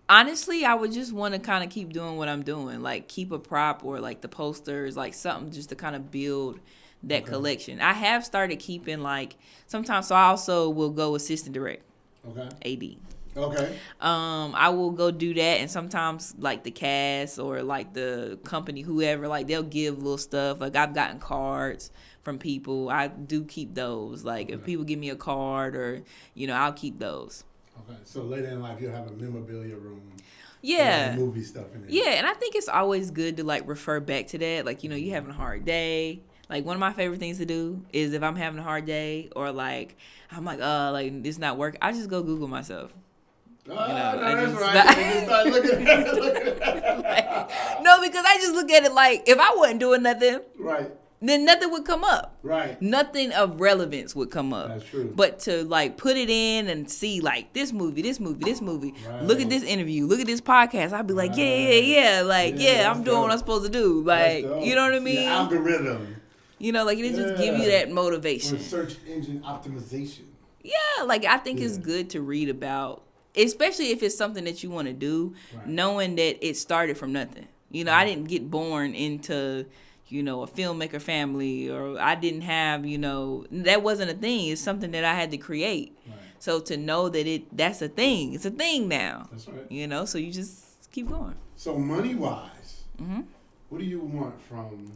Honestly, I would just want to kind of keep doing what I'm doing, like keep a prop or like the posters, like something just to kind of build that collection. I have started keeping like sometimes, so I also will go assistant direct. Okay. AD. Okay. I will go do that, and sometimes like the cast or like the company, whoever, like they'll give little stuff. Like I've gotten cards from people. I do keep those. Like if people give me a card or I'll keep those. Okay. So later in life, you'll have a memorabilia room. Yeah. Movie stuff in there. Yeah, and I think it's always good to like refer back to that. Like you having a hard day. Like one of my favorite things to do is if I'm having a hard day or like I'm like this not working, I just go Google myself. No, that's right. You just start looking at it. No, because I just look at it like if I wasn't doing nothing, Right. then nothing would come up. Right. Nothing of relevance would come up. That's true. But to like put it in and see like this movie, Right. look at this interview, look at this podcast, I'd be like, yeah. Like, I'm doing what I'm supposed to do. Like, you know what I mean? The algorithm. Like it just give you that motivation. Or search engine optimization. Yeah, like I think it's good to read about, especially if it's something that you want to do, knowing that it started from nothing. I didn't get born into, a filmmaker family, or I didn't have, that wasn't a thing. It's something that I had to create. Right. So to know that that's a thing. It's a thing now. That's right. So you just keep going. So money-wise, what do you want from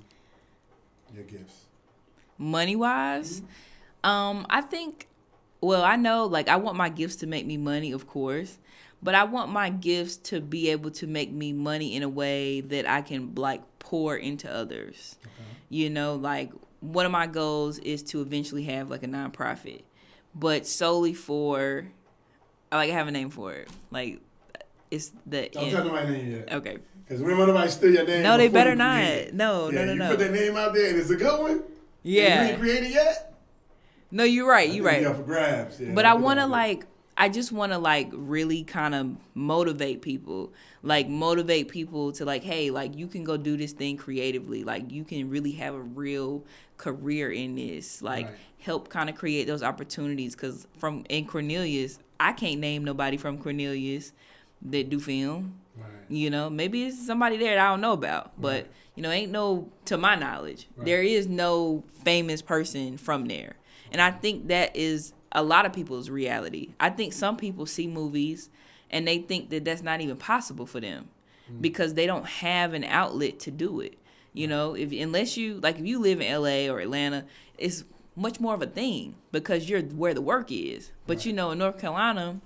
your gifts? Money-wise? I think... Well, I know, like, I want my gifts to make me money, of course, but I want my gifts to be able to make me money in a way that I can, like, pour into others. Okay. Like, one of my goals is to eventually have, like, a nonprofit, but solely for, I have a name for it. Like, it's the... Don't tell nobody name yet. Okay. Because remember nobody steal your name. No, they better not. No. You put their name out there and it's a good one? Yeah. And you ain't created yet? No, you're right. You're right. You're up for grabs. Yeah, but I want to I just want to really kind of motivate people. Like motivate people to hey, you can go do this thing creatively. Like you can really have a real career in this. Help kind of create those opportunities. Because in Cornelius, I can't name nobody from Cornelius that do film. Right. You know, maybe it's somebody there that I don't know about, but you know, ain't no, to my knowledge, there is no famous person from there. And I think that is a lot of people's reality. I think some people see movies and they think that that's not even possible for them because they don't have an outlet to do it. You know, unless you, like, if you live in LA or Atlanta, it's much more of a thing because you're where the work is. But you know, in North Carolina,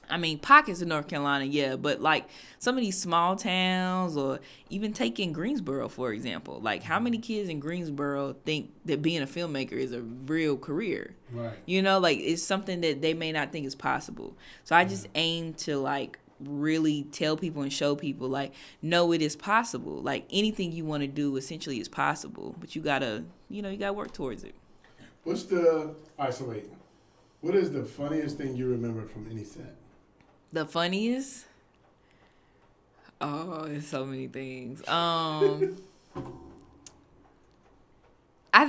I mean, pockets of North Carolina, yeah, but like some of these small towns, or even taking Greensboro, for example, like how many kids in Greensboro think that being a filmmaker is a real career? Right. You know, like it's something that they may not think is possible. So I just aim to like really tell people and show people like, no, it is possible. Like anything you want to do essentially is possible, but you gotta work towards it. All right, so wait, what is the funniest thing you remember from any set? The funniest? Oh, there's so many things. I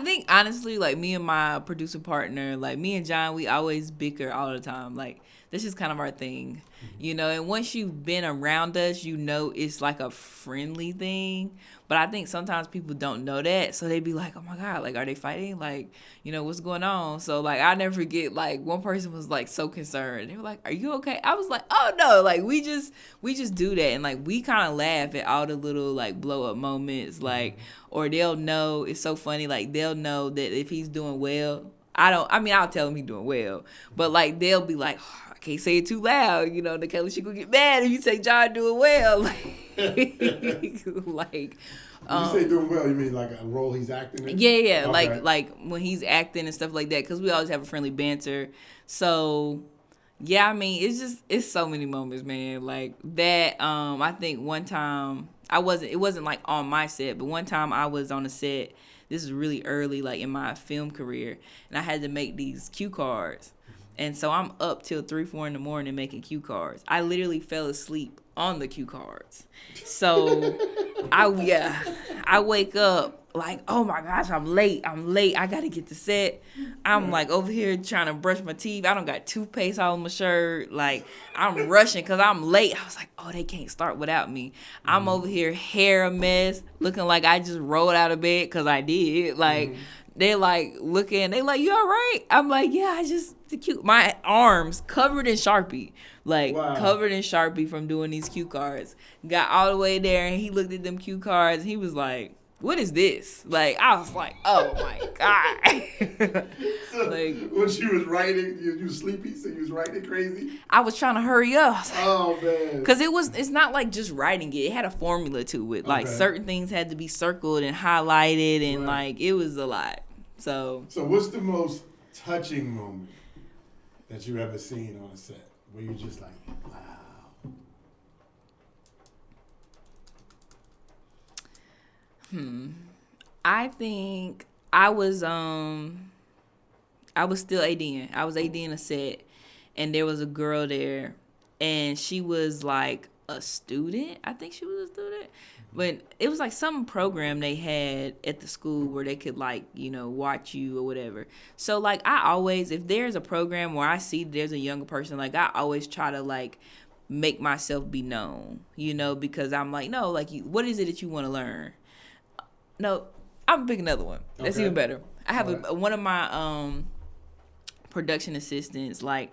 think honestly, like me and my producer partner, like me and John, we always bicker all the time. Like this is kind of our thing, you know. And once you've been around us, you know it's like a friendly thing. But I think sometimes people don't know that, so they be like, "Oh my God, like are they fighting? Like, you know, what's going on?" So like I never forget, like one person was like so concerned. They were like, "Are you okay?" I was like, "Oh no!" Like we just do that, and like we kind of laugh at all the little like blow up moments, like, or they'll know. It's so funny, like they'll know that if he's doing well. I'll tell him he's doing well, but like they'll be like, oh, I can't say it too loud, you know. Nachela, she gonna get mad if you say John doing well, like. When you say doing well, you mean like a role he's acting in? Yeah, okay. like when he's acting and stuff like that, because we always have a friendly banter. So yeah, I mean, it's so many moments, man. Like that. I think one time it wasn't like on my set, but one time I was on a set. This is really early, like in my film career, and I had to make these cue cards. And so I'm up till 3-4 in the morning making cue cards. I literally fell asleep on the cue cards. So I wake up like, oh my gosh, I'm late. I gotta get to set. I'm like over here trying to brush my teeth. I don't got toothpaste all on my shirt. Like I'm rushing because I'm late. I was like, oh, they can't start without me. I'm over here, hair a mess, looking like I just rolled out of bed because I did. Like they're like looking, they like, you all right? I'm like, yeah, my arms covered in Sharpie. Like covered in Sharpie from doing these cue cards. Got all the way there and he looked at them cue cards and he was like, what is this? Like, I was like, oh my God. So like, when she was writing, you was sleepy, so you was writing crazy? I was trying to hurry up. Oh, man. Because it's not like just writing it. It had a formula to it. Like, certain things had to be circled and highlighted, and like, it was a lot. So what's the most touching moment that you ever seen on a set where you're just like, wow? I think I was still ADing. I was ADing a set, and there was a girl there, and she was like a student. I think she was a student. But it was like some program they had at the school where they could like, you know, watch you or whatever. So like I always, if there's a program where I see there's a younger person, like I always try to like make myself be known, you know, because I'm like, no, like what is it that you want to learn? No, I'm pick another one. That's even better. I have one of my production assistants, like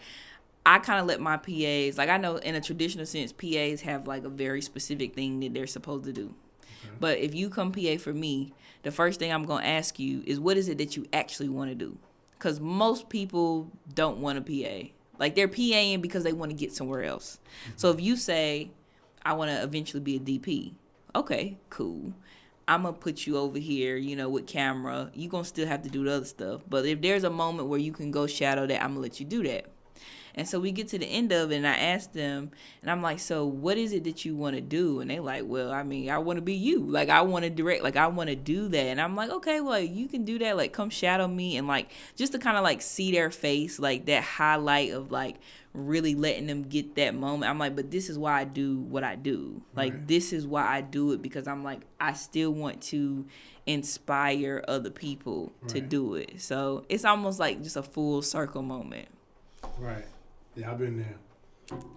I kind of let my PAs, like I know in a traditional sense, PAs have like a very specific thing that they're supposed to do. Okay. But if you come PA for me, the first thing I'm going to ask you is what is it that you actually want to do? Because most people don't want a PA. Like they're PAing because they want to get somewhere else. Mm-hmm. So if you say, I want to eventually be a DP, okay, cool. I'm going to put you over here, you know, with camera. You're going to still have to do the other stuff. But if there's a moment where you can go shadow that, I'm going to let you do that. And so we get to the end of it, and I asked them, and I'm like, so what is it that you want to do? And they like, well, I mean, I want to be you. Like, I want to direct. Like, I want to do that. And I'm like, okay, well, you can do that. Like, come shadow me. And, like, just to kind of, like, see their face, like, that highlight of, like, really letting them get that moment. I'm like, but this is why I do what I do. Like, this is why I do it, because I'm like, I still want to inspire other people to do it. So it's almost like just a full circle moment. Right. Yeah, I've been there.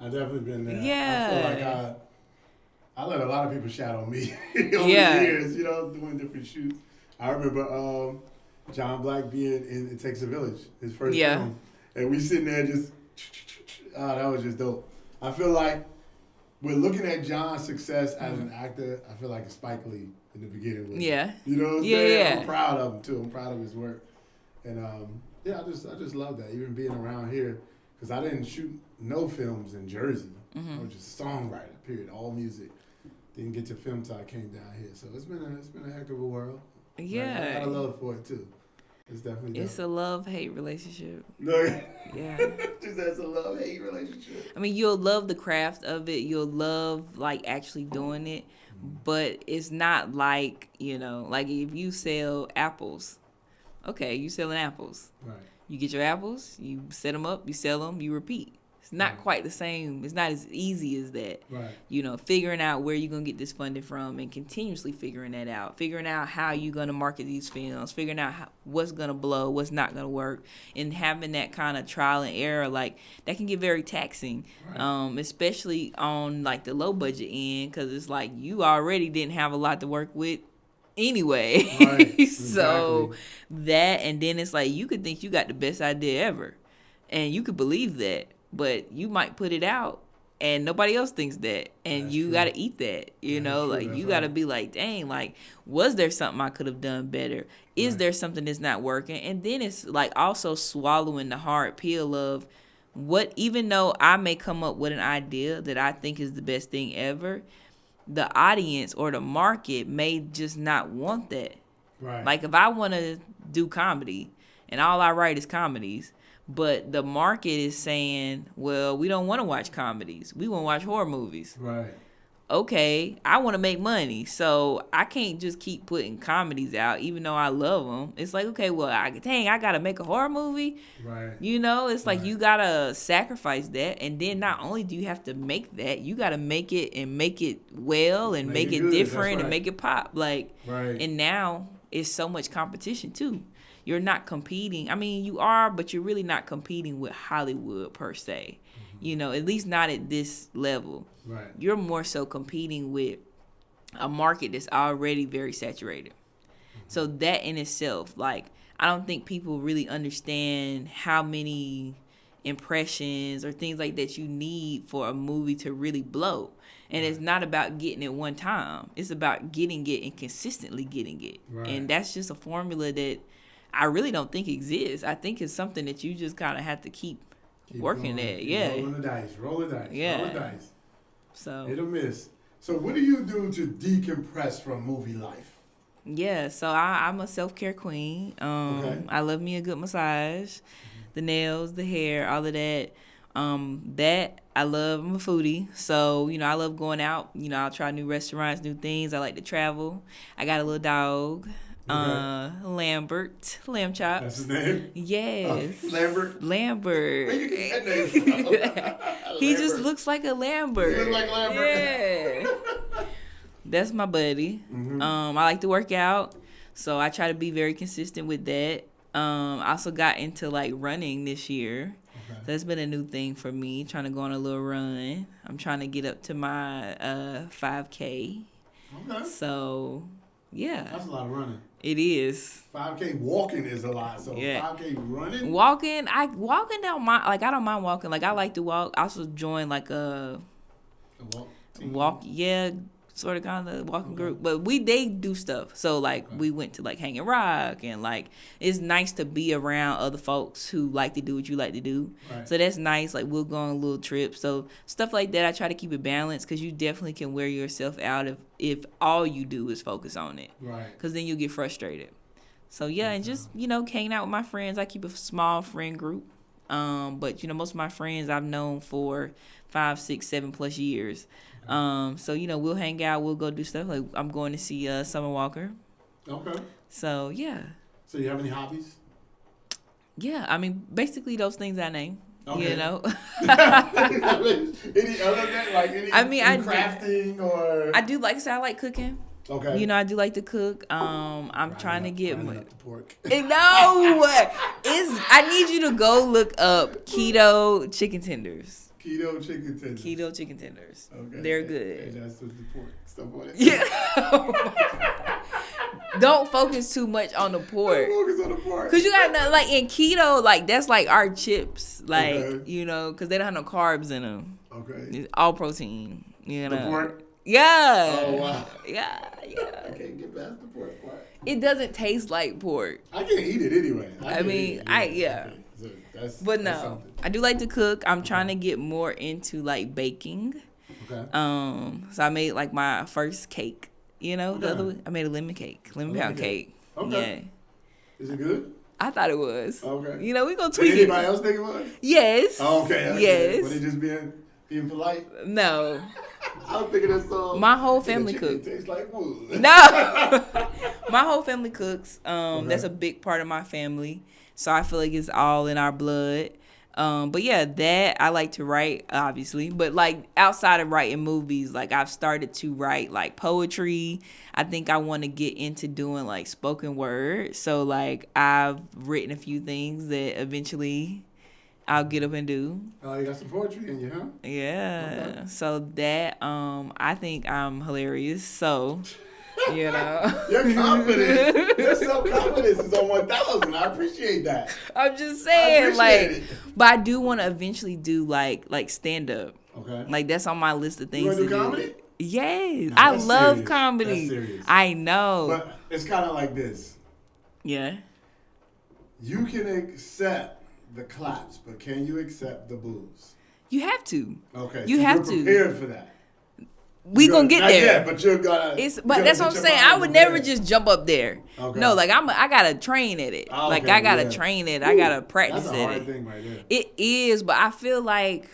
I've definitely been there. Yeah. I feel like I let a lot of people shadow me over the years, you know, doing different shoots. I remember John Black being in It Takes a Village, his first film. And we sitting there just, that was just dope. I feel like we're looking at John's success as an actor. I feel like it's Spike Lee in the beginning. With him. You know what I'm saying? I'm proud of him, too. I'm proud of his work. And, I just love that, even being around here. Because I didn't shoot no films in Jersey. I was just a songwriter, period, all music. Didn't get to film till I came down here. So it's been a heck of a world. Yeah. I got a love for it, too. It's definitely It's a love-hate relationship. No. Yeah. Just as a love-hate relationship. I mean, you'll love the craft of it. You'll love, like, actually doing it. But it's not like, you know, like if you sell apples. Okay, you selling apples. Right. You get your apples, you set them up, you sell them, you repeat. It's not quite the same. It's not as easy as that. Right. You know, figuring out where you're going to get this funding from and continuously figuring that out. Figuring out how you're going to market these films. Figuring out what's going to blow, what's not going to work. And having that kind of trial and error, like, that can get very taxing. Right. Especially on, like, the low budget end. Because it's like you already didn't have a lot to work with anyway. Right. So that, and then it's like you could think you got the best idea ever. And you could believe that. But you might put it out and nobody else thinks that. And that's you got to eat that, you know, like you got to be like, dang, like, was there something I could have done better? Is there something that's not working? And then it's like also swallowing the hard pill of what, even though I may come up with an idea that I think is the best thing ever, the audience or the market may just not want that. Right. Like if I want to do comedy and all I write is comedies, but the market is saying, well, we don't want to watch comedies. We want to watch horror movies. Right. Okay, I want to make money. So I can't just keep putting comedies out, even though I love them. It's like, okay, well, I got to make a horror movie. Right. You know, it's like you got to sacrifice that. And then not only do you have to make that, you got to make it and make it well and make it different and make it pop. Like, and now it's so much competition, too. You're not competing. I mean, you are, but you're really not competing with Hollywood per se. Mm-hmm. You know, at least not at this level. Right. You're more so competing with a market that's already very saturated. Mm-hmm. So that in itself, like, I don't think people really understand how many impressions or things like that you need for a movie to really blow. And it's not about getting it one time. It's about getting it and consistently getting it. Right. And that's just a formula that I really don't think exists. I think it's something that you just kind of have to keep working going, at. Yeah. Roll the dice. Roll the dice. Yeah. Roll the dice. So it'll miss. So what do you do to decompress from movie life? Yeah. So I'm a self-care queen. I love me a good massage, the nails, the hair, all of that. That I love. I'm a foodie. So, you know, I love going out. You know, I'll try new restaurants, new things. I like to travel. I got a little dog. Lambert, Lamb Chops. That's his name? Yes. Lambert? Lambert. Where you get that name He just looks like a Lambert. He looks like Lambert. Yeah. That's my buddy. Mm-hmm. I like to work out, so I try to be very consistent with that. I also got into like running this year. Okay. That's been a new thing for me, trying to go on a little run. I'm trying to get up to my 5K. Okay. So, yeah. That's a lot of running. It is. 5K walking is a lot. So 5K running? Walking, I don't mind. Like, I don't mind walking. Like, I like to walk. I also join like a walk. Yeah, sort of kind of walking group. But they do stuff. So like we went to like Hanging Rock, and like it's nice to be around other folks who like to do what you like to do. Right. So that's nice. Like we'll go on a little trip. So stuff like that, I try to keep it balanced because you definitely can wear yourself out if all you do is focus on it. Right. Because then you get frustrated. So yeah, and just hanging out with my friends. I keep a small friend group. But most of my friends I've known for 5, 6, 7+ years. So we'll hang out, we'll go do stuff. Like I'm going to see Summer Walker. Okay. So yeah. So you have any hobbies? Yeah, I mean basically those things I named. Okay. Any other than like any crafting or? I do I like cooking. Okay. I do like to cook. I'm trying to get up the pork. No, I need you to go look up keto chicken tenders. Keto chicken tenders. Keto chicken tenders. Okay. They're good. And that's with the pork stuff on it. Yeah. Don't focus too much on the pork. Don't focus on the pork. Cause you got nothing like in keto, like that's like our chips, like Okay. you know, cause they don't have no carbs in them. Okay. It's all protein. You know. The pork? Yeah. Oh, wow. Yeah. I can't get past the pork part. It doesn't taste like pork. I can't eat it anyway. Yeah. So that's, But that's no, something. I do like to cook. I'm trying to get more into like baking. Okay. So I made like my first cake. You know, the other week I made a lemon pound cake. Okay. Yeah. Is it good? I thought it was. Okay. You know, we gonna Did tweak it. anybody else think it was? Yes. Oh, okay. Yes. Were they just being polite? No. I was thinking that song. My whole family chicken cooks. tastes like wood. No. My whole family cooks. That's a big part of my family. So I feel like it's all in our blood. But yeah, that I like to write, obviously. But like outside of writing movies, like I've started to write like poetry. I think I want to get into doing like spoken word. So like I've written a few things that eventually I'll get up and do. Oh, you got some poetry in you, huh? Yeah. Okay. So that I think I'm hilarious. So you know. Your confidence, your self-confidence is on 1,000. I appreciate that. I'm just saying, it. but I do want to eventually do like stand up. Okay. Like that's on my list of things. You want to do do. comedy? Yes, No, I that's love serious. comedy. That's serious. I know. But it's kind of like this. Yeah. You can accept the claps, but can you accept the boos? You have to. Okay. You so have you're to. prepared for that. We gonna get Not there. yet, but you're gonna. But that's what I'm saying. I would never just jump up there. Okay. No, like I gotta train at it. Oh, like okay, I gotta yeah. train it. I gotta practice That's a at hard it. thing right there. It is, but I feel like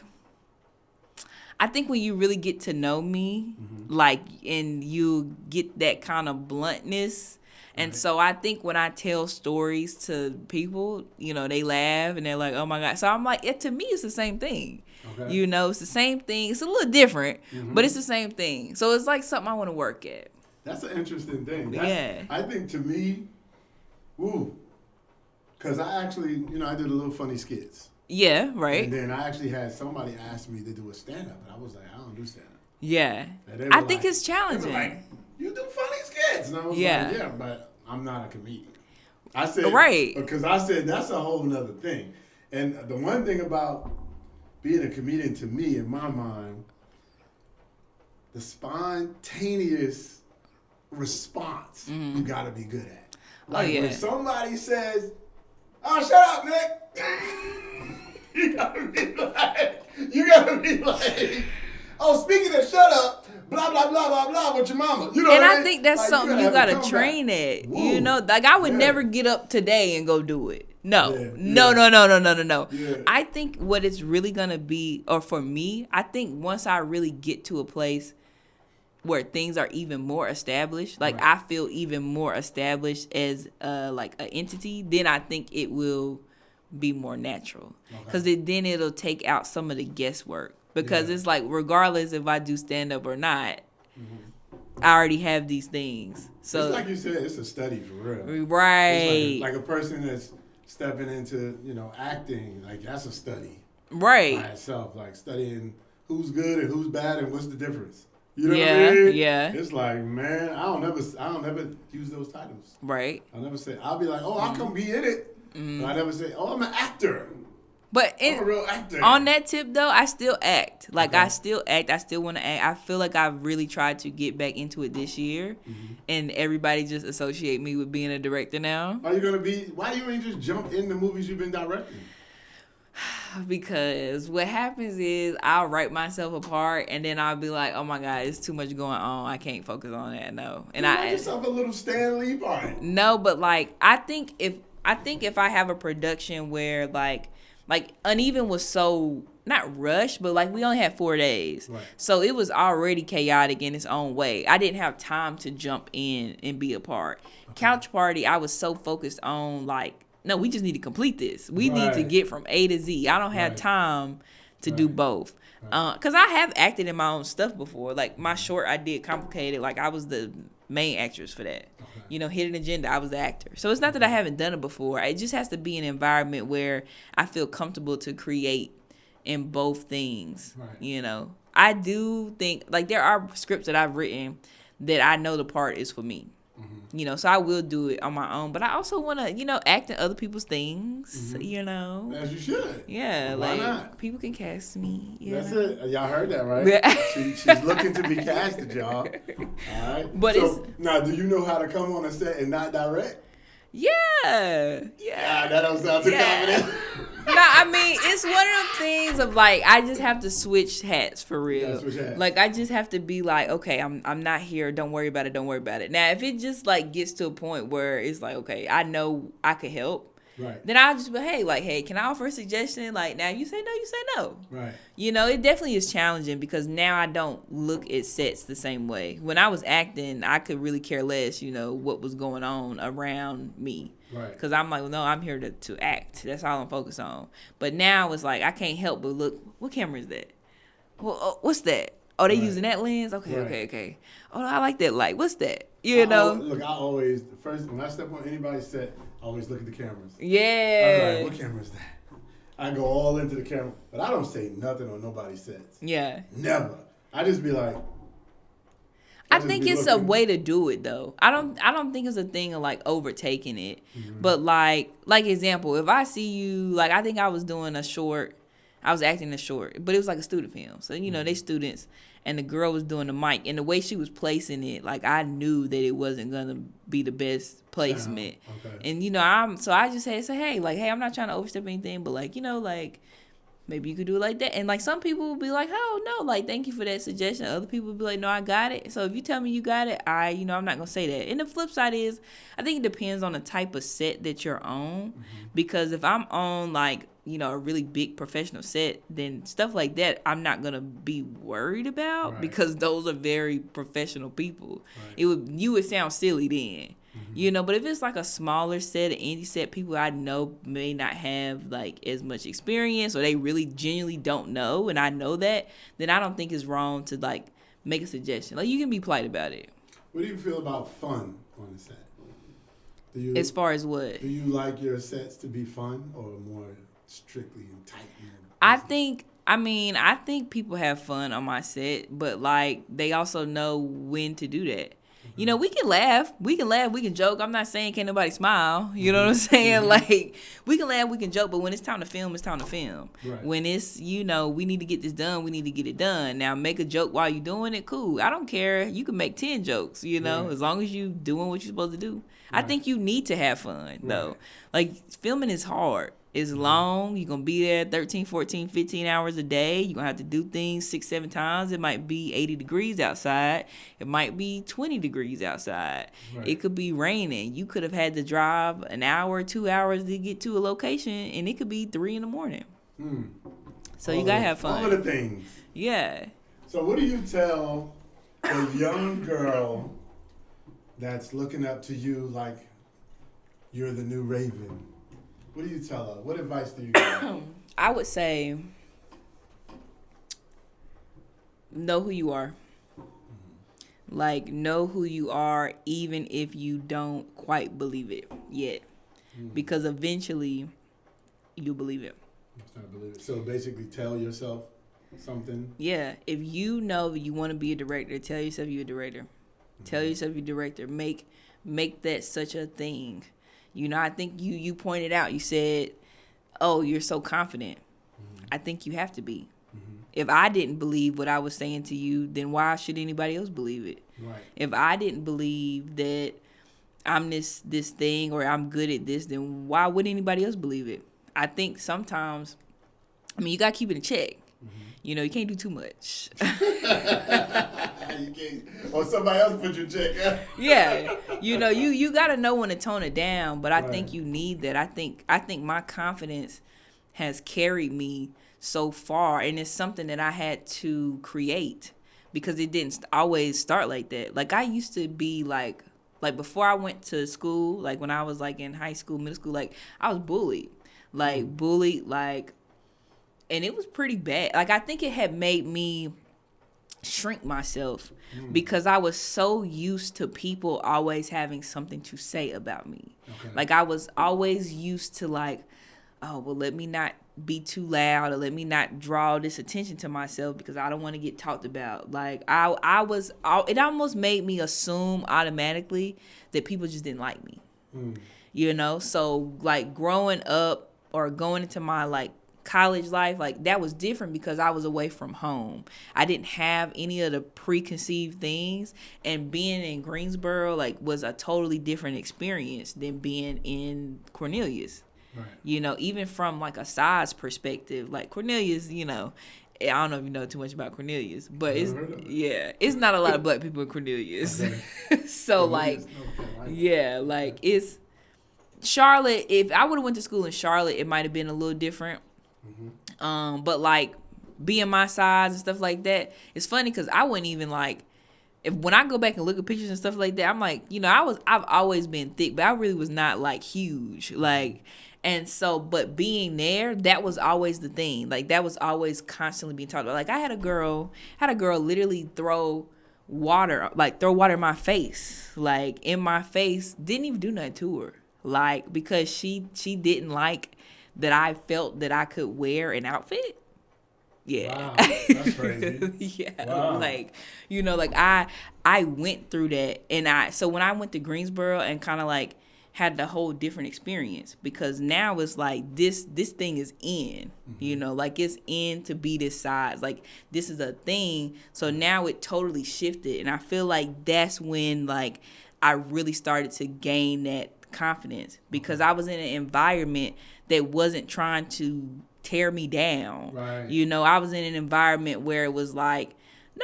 I think when you really get to know me, like, and you get that kind of bluntness. And so I think when I tell stories to people, you know, they laugh and they're like, oh my God. So I'm like, to me, it's the same thing. Okay. You know, it's the same thing. It's a little different, but it's the same thing. So it's like something I want to work at. That's an interesting thing. Yeah. I think to me, because I actually, I did a little funny skits. Yeah, right. And then I actually had somebody ask me to do a stand-up, and I was like, I don't do stand-up. Yeah. I think it's challenging. They were like, you do funny skits. And I was like, yeah, but I'm not a comedian. I said, right. Because I said, that's a whole nother thing. And the one thing about being a comedian to me, in my mind, the spontaneous response you got to be good at. Like when somebody says, oh, shut up, Nick. you got to be like, oh, speaking of shut up, blah, blah, blah, blah, blah with your mama. You know and what I think that's like, something you got to train at. Woo. You know, like I would never get up today and go do it. No. Yeah. No. Yeah. I think what it's really going to be, or for me, I think once I really get to a place where things are even more established, like I feel even more established as like an entity, then I think it will be more natural. Because then it'll take out some of the guesswork. Because it's like, regardless if I do stand-up or not, I already have these things. So it's like you said, it's a study for real. Right. It's like a person that's stepping into, acting, like that's a study. Right. By itself, like studying who's good and who's bad and what's the difference. You know what I mean? Yeah. It's like, man, I don't never use those titles. Right. I'll never say, I'll be like, oh, I'll come be in it. But I never say, oh, I'm an actor. But I'm a real actor. On that tip, though, I still act. Like, I still act. I still want to act. I feel like I've really tried to get back into it this year. And everybody just associate me with being a director now. Why you ain't just jump in the movies you've been directing? Because what happens is I'll write myself apart and then I'll be like, oh my God, it's too much going on. I can't focus on that. No. And you yourself a little Stan Lee part. No, but like I think if I have a production where like Uneven was so not rushed, but like we only had 4 days. Right. So it was already chaotic in its own way. I didn't have time to jump in and be a part. Couch Party, I was so focused on like, no, we just need to complete this. We need to get from A to Z. I don't have time to do both. Because I have acted in my own stuff before. Like, my short, I did Complicated. Like, I was the main actress for that. Hidden Agenda, I was the actor. So it's not that I haven't done it before. It just has to be an environment where I feel comfortable to create in both things. Right. You know, I do think like there are scripts that I've written that I know the part is for me. You know, so I will do it on my own, but I also want to, you know, act in other people's things, you know. As you should. Yeah, Why like not? people can cast me. That's know? it. Y'all heard that, right? Yeah. She's looking to be casted, y'all. All right. But so, now, do you know how to come on a set and not direct? Yeah. Ah, that don't sound too confident. No, I mean, it's one of them things of like, I just have to switch hats for real. Switch hats. Like, I just have to be like, okay, I'm not here. Don't worry about it. Don't worry about it. Now, if it just like gets to a point where it's like, okay, I know I could help. Right. Then I'll just be, hey, can I offer a suggestion? Like, now you say no. Right. You know, it definitely is challenging because now I don't look at sets the same way. When I was acting, I could really care less, you know, what was going on around me. Right. Because I'm like, well, no, I'm here to act. That's all I'm focused on. But now it's like, I can't help but look, what camera is that? Well, what's that? Oh, they using that lens? Okay. Oh, I like that light. What's that? You know? Look, I always, when I step on anybody's set, I always look at the cameras. Yeah. I'm like, what camera is that? I go all into the camera, but I don't say nothing on nobody's sets. Yeah. Never. I just be like. I think it's a way to do it though. I don't think it's a thing of like overtaking it. But like example, if I see you, like I think I was doing a short, I was acting a short, but it was like a student film. So, you know, they students and the girl was doing the mic and the way she was placing it, like I knew that it wasn't going to be the best placement. Okay. And, you know, I just had to say, hey, I'm not trying to overstep anything, but like, you know, like maybe you could do it like that. And like some people will be like, oh no, like thank you for that suggestion. Other people will be like, no, I got it. So if you tell me you got it, I'm not going to say that. And the flip side is, I think it depends on the type of set that you're on. Because if I'm on like, you know, a really big professional set, then stuff like that I'm not gonna be worried about because those are very professional people. You would sound silly then. You know, but if it's like a smaller set, an indie set, people I know may not have like as much experience or they really genuinely don't know, and I know that, then I don't think it's wrong to like make a suggestion. Like you can be polite about it. What do you feel about fun on the set? As far as what? Do you like your sets to be fun or more strictly and tight? I think people have fun on my set, but like they also know when to do that. You know, we can laugh, we can joke. I'm not saying can't nobody smile. You know what I'm saying? Like we can laugh, we can joke, but when it's time to film, it's time to film. Right. When it's, you know, we need to get this done, we need to get it done. Now make a joke while you're doing it, cool. I don't care. You can make 10 jokes, you know, as long as you doing what you're supposed to do. Right. I think you need to have fun though. Like filming is hard. It's long. You're going to be there 13, 14, 15 hours a day. You're going to have to do things 6, 7 times. It might be 80 degrees outside. It might be 20 degrees outside. Right. It could be raining. You could have had to drive an hour, 2 hours to get to a location, and it could be 3 a.m. So you got to have fun. All of the things. Yeah. So what do you tell a young girl that's looking up to you like you're the new Raven? What do you tell her? What advice do you give? I would say, know who you are. Like, know who you are even if you don't quite believe it yet. Because eventually, you'll believe it. Start believing it. So basically, tell yourself something. Yeah. If you know that you want to be a director, tell yourself you're a director. Tell yourself you're a director. Make that such a thing. You know, I think you pointed out, you said, oh, you're so confident. I think you have to be. If I didn't believe what I was saying to you, then why should anybody else believe it? Right. If I didn't believe that I'm this thing or I'm good at this, then why would anybody else believe it? I think sometimes, you got to keep it in check. You know, you can't do too much. You can't, or somebody else put your check. Yeah. You know, you got to know when to tone it down, but I think you need that. I think my confidence has carried me so far, and it's something that I had to create because it didn't always start like that. Like I used to be like before I went to school, like when I was like in high school, middle school, like I was bullied. And it was pretty bad. Like, I think it had made me shrink myself because I was so used to people always having something to say about me. Okay. Like, I was always used to, like, oh, well, let me not be too loud, or let me not draw this attention to myself because I don't want to get talked about. Like it almost made me assume automatically that people just didn't like me. So like growing up or going into my like college life, like that was different because I was away from home. I didn't have any of the preconceived things, and being in Greensboro like was a totally different experience than being in Cornelius. Right. Even from like a size perspective, like Cornelius, I don't know if you know too much about Cornelius, but it's not a lot of black people in Cornelius. Okay. So Cornelius, it's Charlotte. If I would have went to school in Charlotte, it might have been a little different. Mm-hmm. But like being my size and stuff like that, it's funny because I wouldn't even like. When I go back and look at pictures and stuff like that, I'm like, I've always been thick, but I really was not like huge, like. And so, but being there, that was always the thing. Like that was always constantly being talked about. Like I had a girl literally throw water in my face, didn't even do nothing to her. Like, because she didn't like that I felt that I could wear an outfit. Yeah. Wow, that's crazy. Yeah. Wow. I went through that, and so when I went to Greensboro and kind of like had the whole different experience, because now it's like this thing is in, like it's in to be this size, like this is a thing. So now it totally shifted, and I feel like that's when like I really started to gain that confidence, because I was in an environment that wasn't trying to tear me down. Right. I was in an environment where it was like,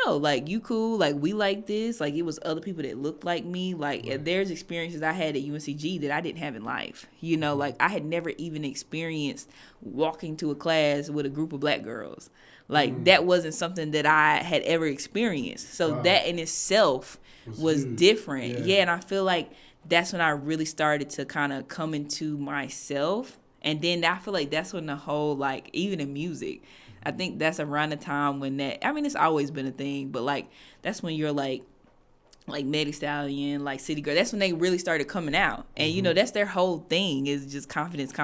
no, like you cool, like we like this, like it was other people that looked like me, like right. There's experiences I had at UNCG that I didn't have in life, like I had never even experienced walking to a class with a group of black girls, like that wasn't something that I had ever experienced. So that in itself was different. Yeah, and I feel like that's when I really started to kind of come into myself. And then I feel like that's when the whole, like, even in music, I think that's around the time when it's always been a thing, but, like, that's when you're, like Meg Stallion, like City Girl, that's when they really started coming out. And, that's their whole thing, is just confidence.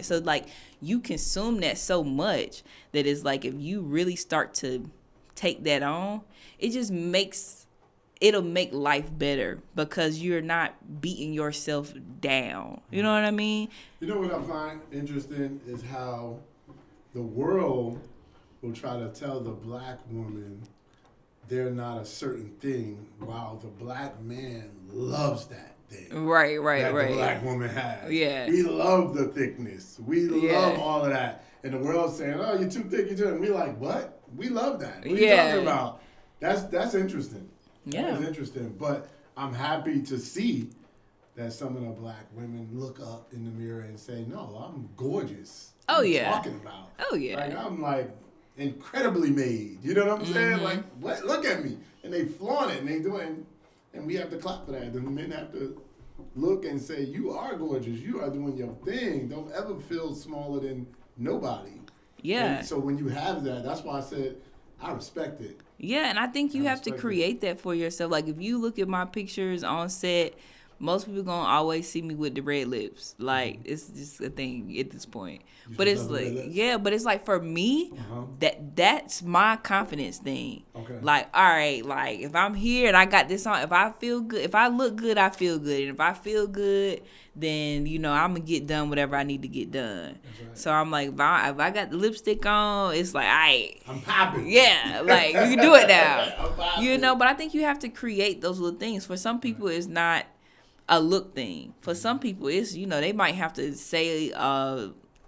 So, like, you consume that so much that it's like, if you really start to take that on, it just it'll make life better, because you're not beating yourself down. You know what I mean? You know what I find interesting is how the world will try to tell the black woman they're not a certain thing, while the black man loves that thing. Right. The black woman has. Yeah. We love the thickness. We love all of that. And the world's saying, oh, you're too thick, you're too... And we like, what? We love that. What are you talking about? That's interesting. Yeah. That is interesting. But I'm happy to see that some of the black women look up in the mirror and say, no, I'm gorgeous. Oh, what are you talking about? Oh, yeah. Like, I'm like incredibly made. You know what I'm saying? Like, what? Look at me. And they flaunt it, and they do it. And we have to clap for that. The men have to look and say, you are gorgeous. You are doing your thing. Don't ever feel smaller than nobody. Yeah. And so when you have that, that's why I said, I respect it. Yeah, and I think you have to create that for yourself. Like, if you look at my pictures on set, most people gonna always see me with the red lips. Like, it's just a thing at this point. But it's like, but it's like, for me, that's my confidence thing. Okay. Like, all right, like if I'm here and I got this on, if I feel good, if I look good, I feel good, and if I feel good, then I'm gonna get done whatever I need to get done. Right. So I'm like, if I got the lipstick on, it's like, all right, I'm popping. Yeah, like you can do it now. But I think you have to create those little things. For some people, it's not a look thing. For some people, it's they might have to say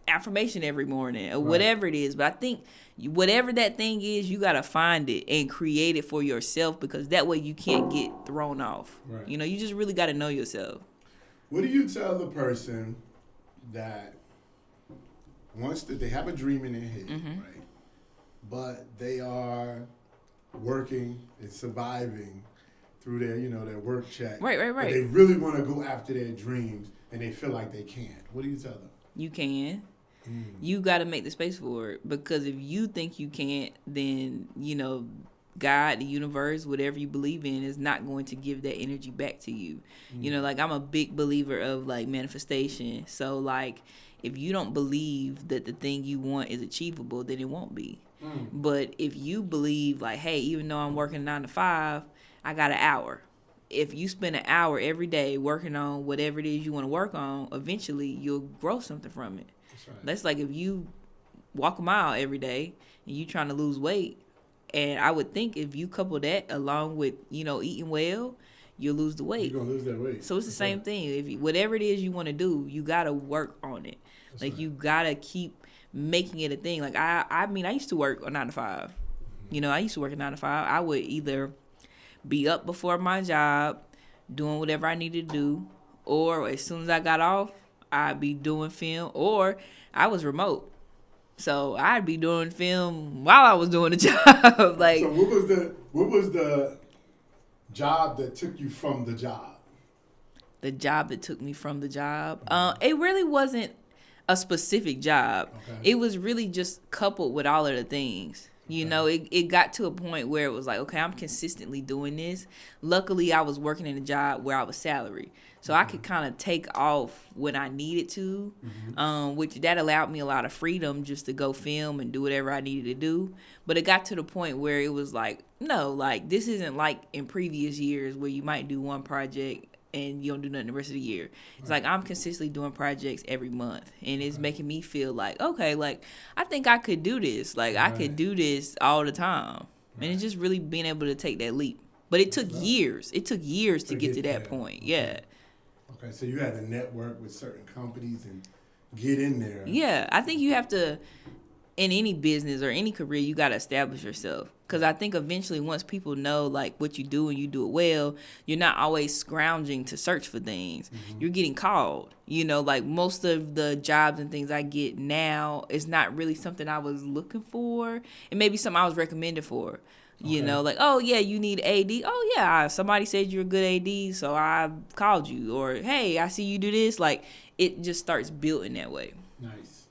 affirmation every morning or whatever it is. But I think whatever that thing is, you gotta find it and create it for yourself, because that way you can't get thrown off. Right. You just really gotta know yourself. What do you tell the person that wants to, they have a dream in their head, right? But they are working and surviving through their, their work check. Right. But they really want to go after their dreams and they feel like they can't. What do you tell them? You can. You got to make the space for it, because if you think you can't, then, God, the universe, whatever you believe in, is not going to give that energy back to you. You know, like I'm a big believer of like manifestation. So like if you don't believe that the thing you want is achievable, then it won't be. But if you believe like, hey, even though I'm working 9 to 5, I got an hour. If you spend an hour every day working on whatever it is you want to work on, eventually you'll grow something from it. That's right. That's like if you walk a mile every day and you trying to lose weight, and I would think if you couple that along with, you know, eating well, you'll lose the weight. You're going to lose that weight. So it's the same thing. If you, whatever it is you want to do, you got to work on it. That's like right. You got to keep making it a thing. Like I mean, I used to work a 9 to 5. You know, I used to work a 9 to 5. I would either be up before my job doing whatever I needed to do, or as soon as I got off, I'd be doing film, or I was remote. So I'd be doing film while I was doing the job. Like, so what was the job that took you from the job? The job that took me from the job? It really wasn't a specific job. Okay. It was really just coupled with all of the things. You know, it got to a point where it was like, okay, I'm consistently doing this. Luckily, I was working in a job where I was salary. So I could kind of take off when I needed to, which that allowed me a lot of freedom just to go film and do whatever I needed to do. But it got to the point where it was like, no, like this isn't like in previous years where you might do one project and you don't do nothing the rest of the year. It's like I'm consistently doing projects every month, and it's making me feel like, okay, like I think I could do this. Like I could do this all the time. And it's just really being able to take that leap. But it took years. It took years to get to that point. Yeah. Okay, so you had to network with certain companies and get in there. Yeah, I think you have to, in any business or any career, you got to establish yourself. Because I think eventually once people know like what you do and you do it well, you're not always scrounging to search for things. You're getting called. You know, like most of the jobs and things I get now is not really something I was looking for. It may be something I was recommended for. You know, like, oh, yeah, you need AD. Oh, yeah, somebody said you're a good AD, so I called you. Or, hey, I see you do this. Like, it just starts building that way. Nice.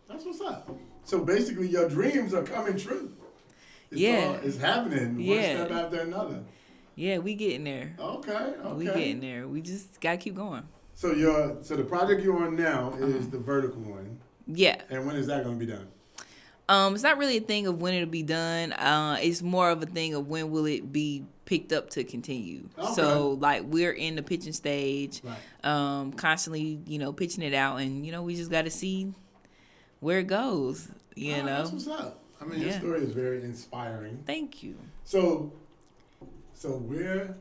That's what's up. So, basically, your dreams are coming true. It's happening one step after another. Yeah, we getting there. Okay. We getting there. We just got to keep going. So, the project you're on now is the vertical one. Yeah. And when is that going to be done? It's not really a thing of when it'll be done. It's more of a thing of when will it be picked up to continue. Okay. So, like, we're in the pitching stage, constantly, you know, pitching it out. And, you know, we just got to see where it goes, you know. That's what's up. I mean, your story is very inspiring. Thank you. So where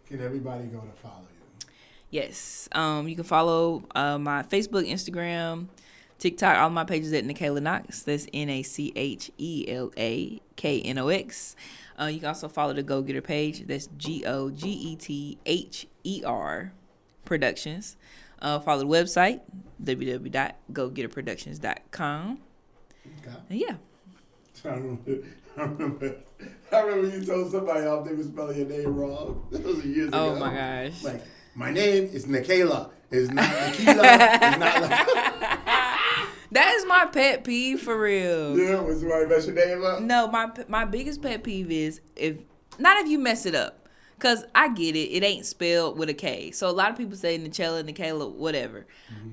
can everybody go to follow you? Yes. You can follow my Facebook, Instagram, TikTok, all my pages at Nachela Knox. That's NACHELAKNOX. You can also follow the Go Getter page. That's GOGETHER Productions. Follow the website, www.gogetterproductions.com. Okay. And yeah. I remember you told somebody off they was spelling your name wrong. That was years ago. Oh my gosh. Like, my name is Nachela. It's not Nachela. It's not like. That is my pet peeve for real. Yeah, when somebody mess your name up? No, my biggest pet peeve is if you mess it up. Because I get it. It ain't spelled with a K. So a lot of people say Nachela, whatever.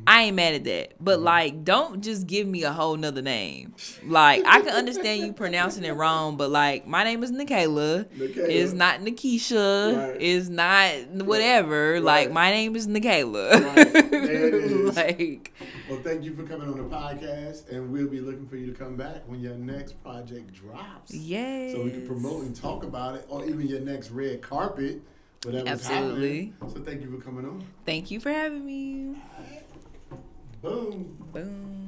I ain't mad at that. But, like, don't just give me a whole nother name. Like, I can understand you pronouncing it wrong, but, like, my name is Nachela. It's not Nakisha. Right. It's not whatever. Right. Like, my name is Nachela. Right. There it is. Like, well, thank you for coming on the podcast, and we'll be looking for you to come back when your next project drops. Yes. So we can promote and talk about it, or even your next red carpet, whatever's Absolutely. happening. So thank you for coming on. Thank you for having me. Boom. Boom.